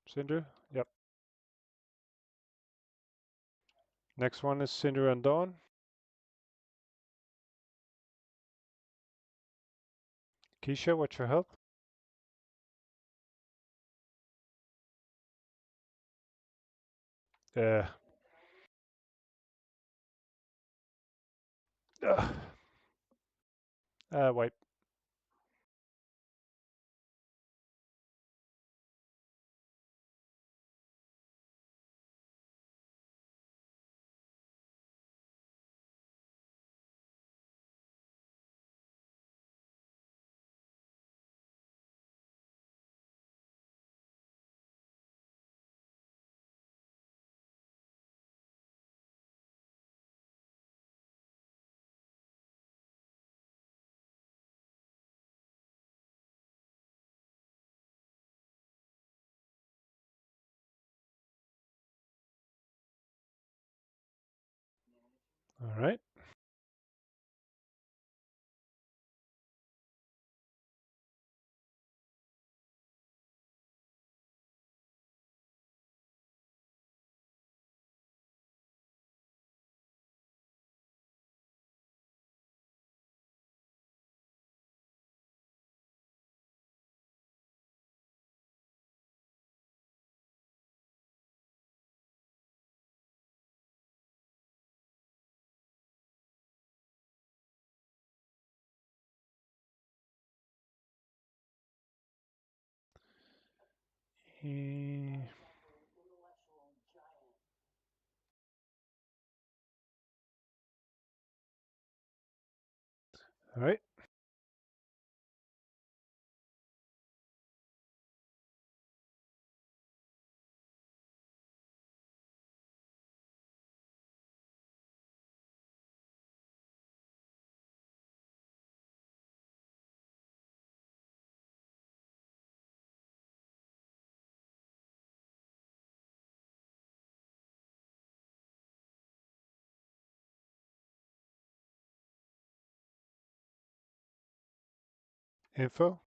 Sindru. Yep. Next one is Sindru and Dawn. Keisha, what's your help? Yeah. White. All right. All right. Info.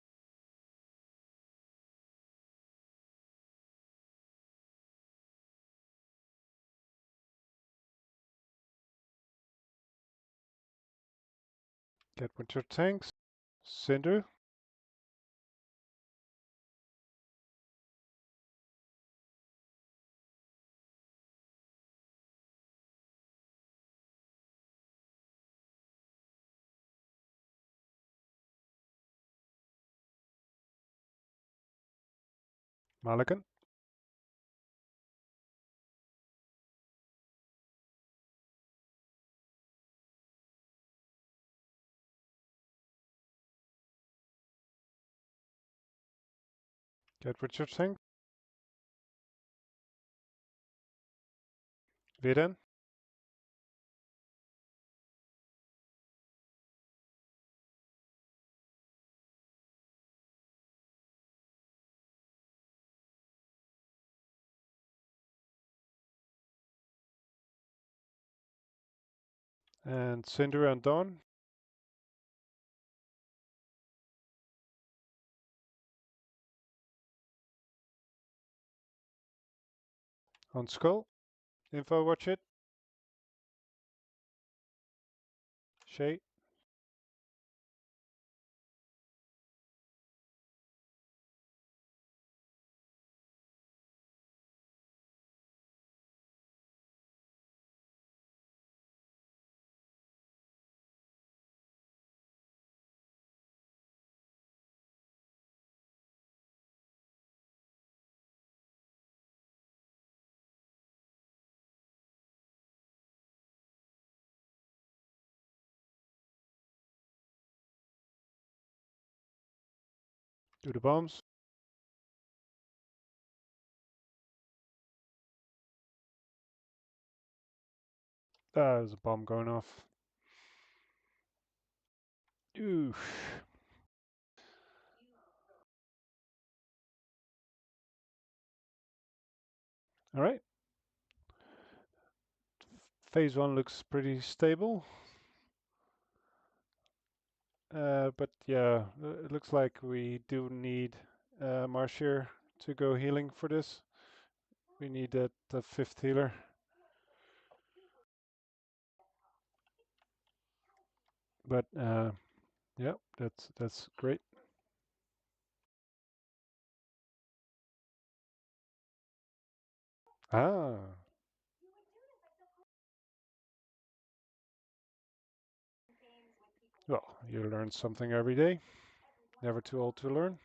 Get winter tanks. Sindru. Malikan? Get what you think. Viren? And Cinder and Dawn? On Skull? Info watch it? Shay? Do the bombs? Ah, there's a bomb going off. Oof. Alright. Phase 1 looks pretty stable. But yeah, it looks like we do need Marshir to go healing for this. We need that 5th healer. But yeah, that's great. Ah. Well, you learn something every day. Never too old to learn.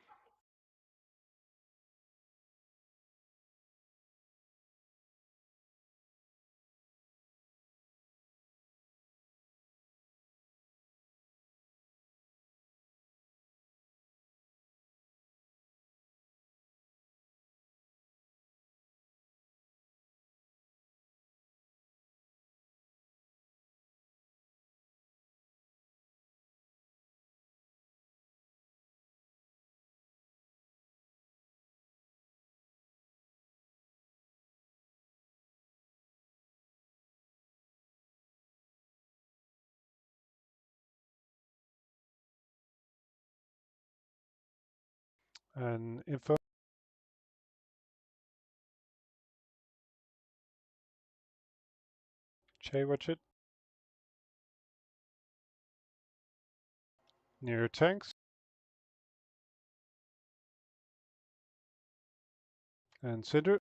And info. Che, watch it. Near tanks. And Cinder.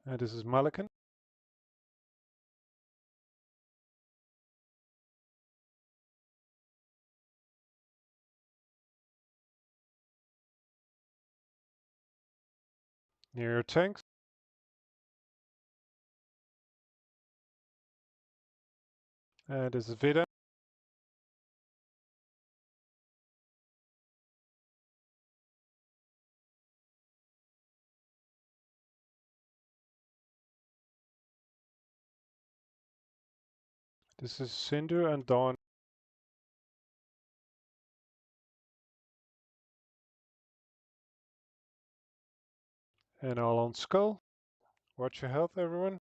And this is Malikan. Near tanks. And this is Vida. This is Cinder and Dawn. And all on Skull. Watch your health, everyone.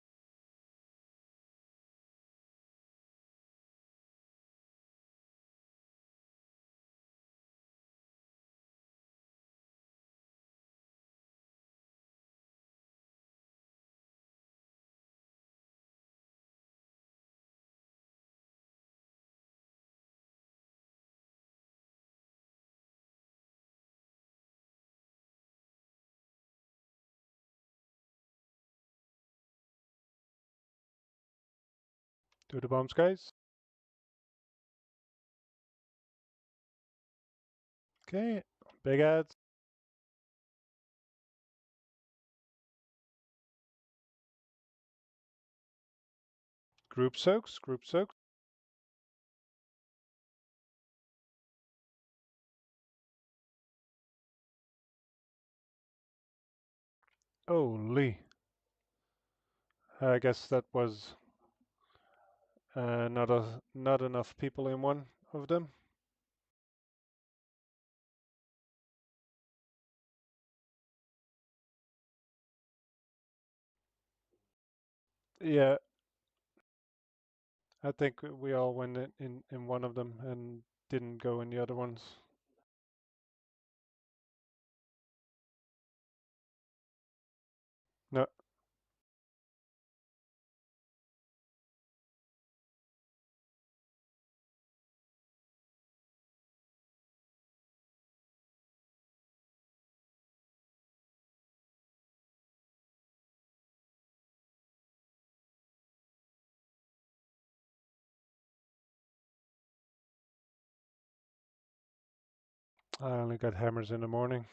Do the bombs, guys. Okay, big ads. Group soaks, group soaks. Holy. I guess that was not enough people in one of them. Yeah, I think we all went in one of them and didn't go in the other ones. No. I only got hammers in the morning.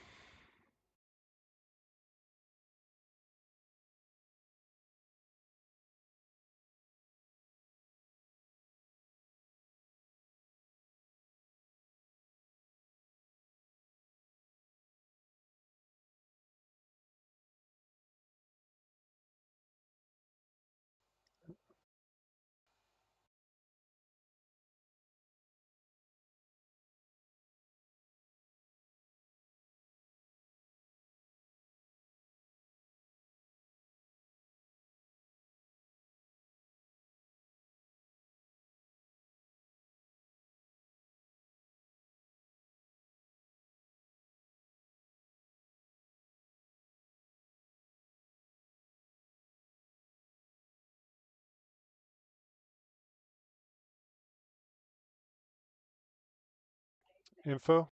Info.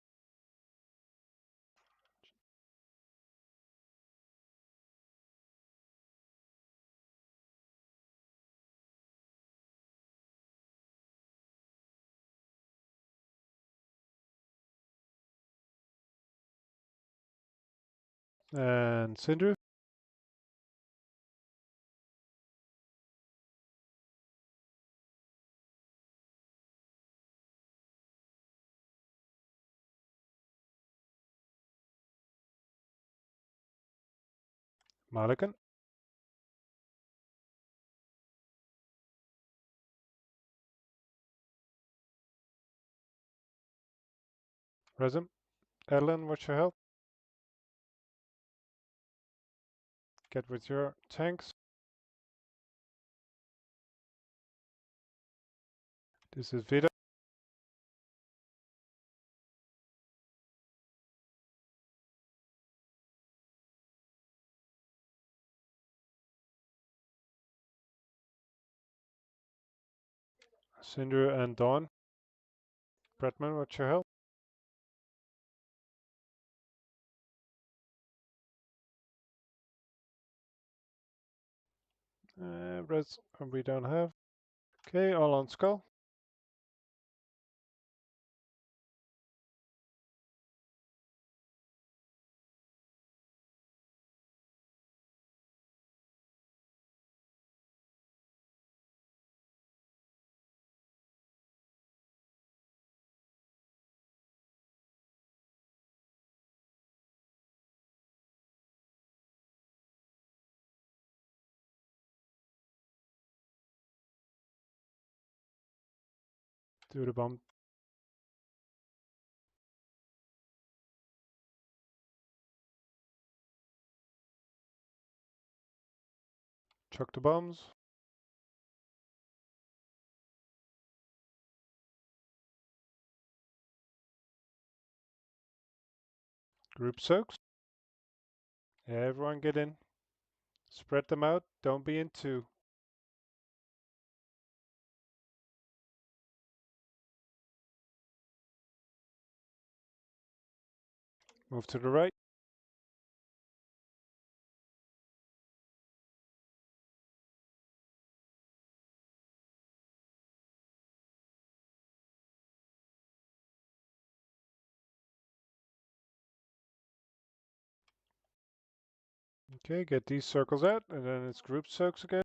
And Sindru. Malikan. Resum. Ellen, what's your health? Get with your tanks. This is Vida. Sindru and Dawn. Bretman, what's your health? Res, we don't have. Okay, all on skull. Do the bomb. Chuck the bombs. Group soaks. Everyone get in. Spread them out. Don't be in two. Move to the right. Okay, get these circles out, and then it's group soaks again.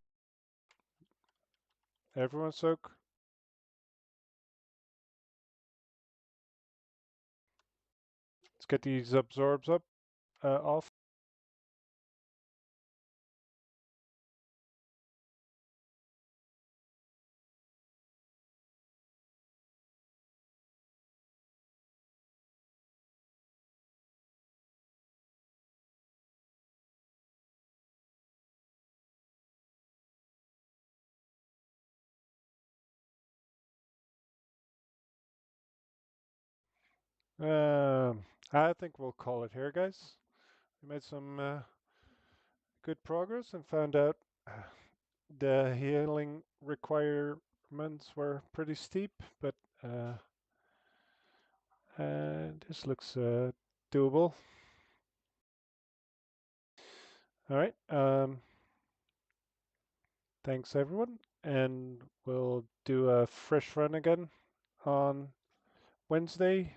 Everyone soak. Let's get these absorbs up, off. I think we'll call it here, guys. We made some good progress and found out the healing requirements were pretty steep, but this looks doable. All right. Thanks, everyone. And we'll do a fresh run again on Wednesday.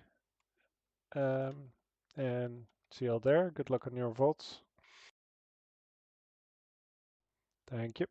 And see you all there. Good luck on your vaults. Thank you.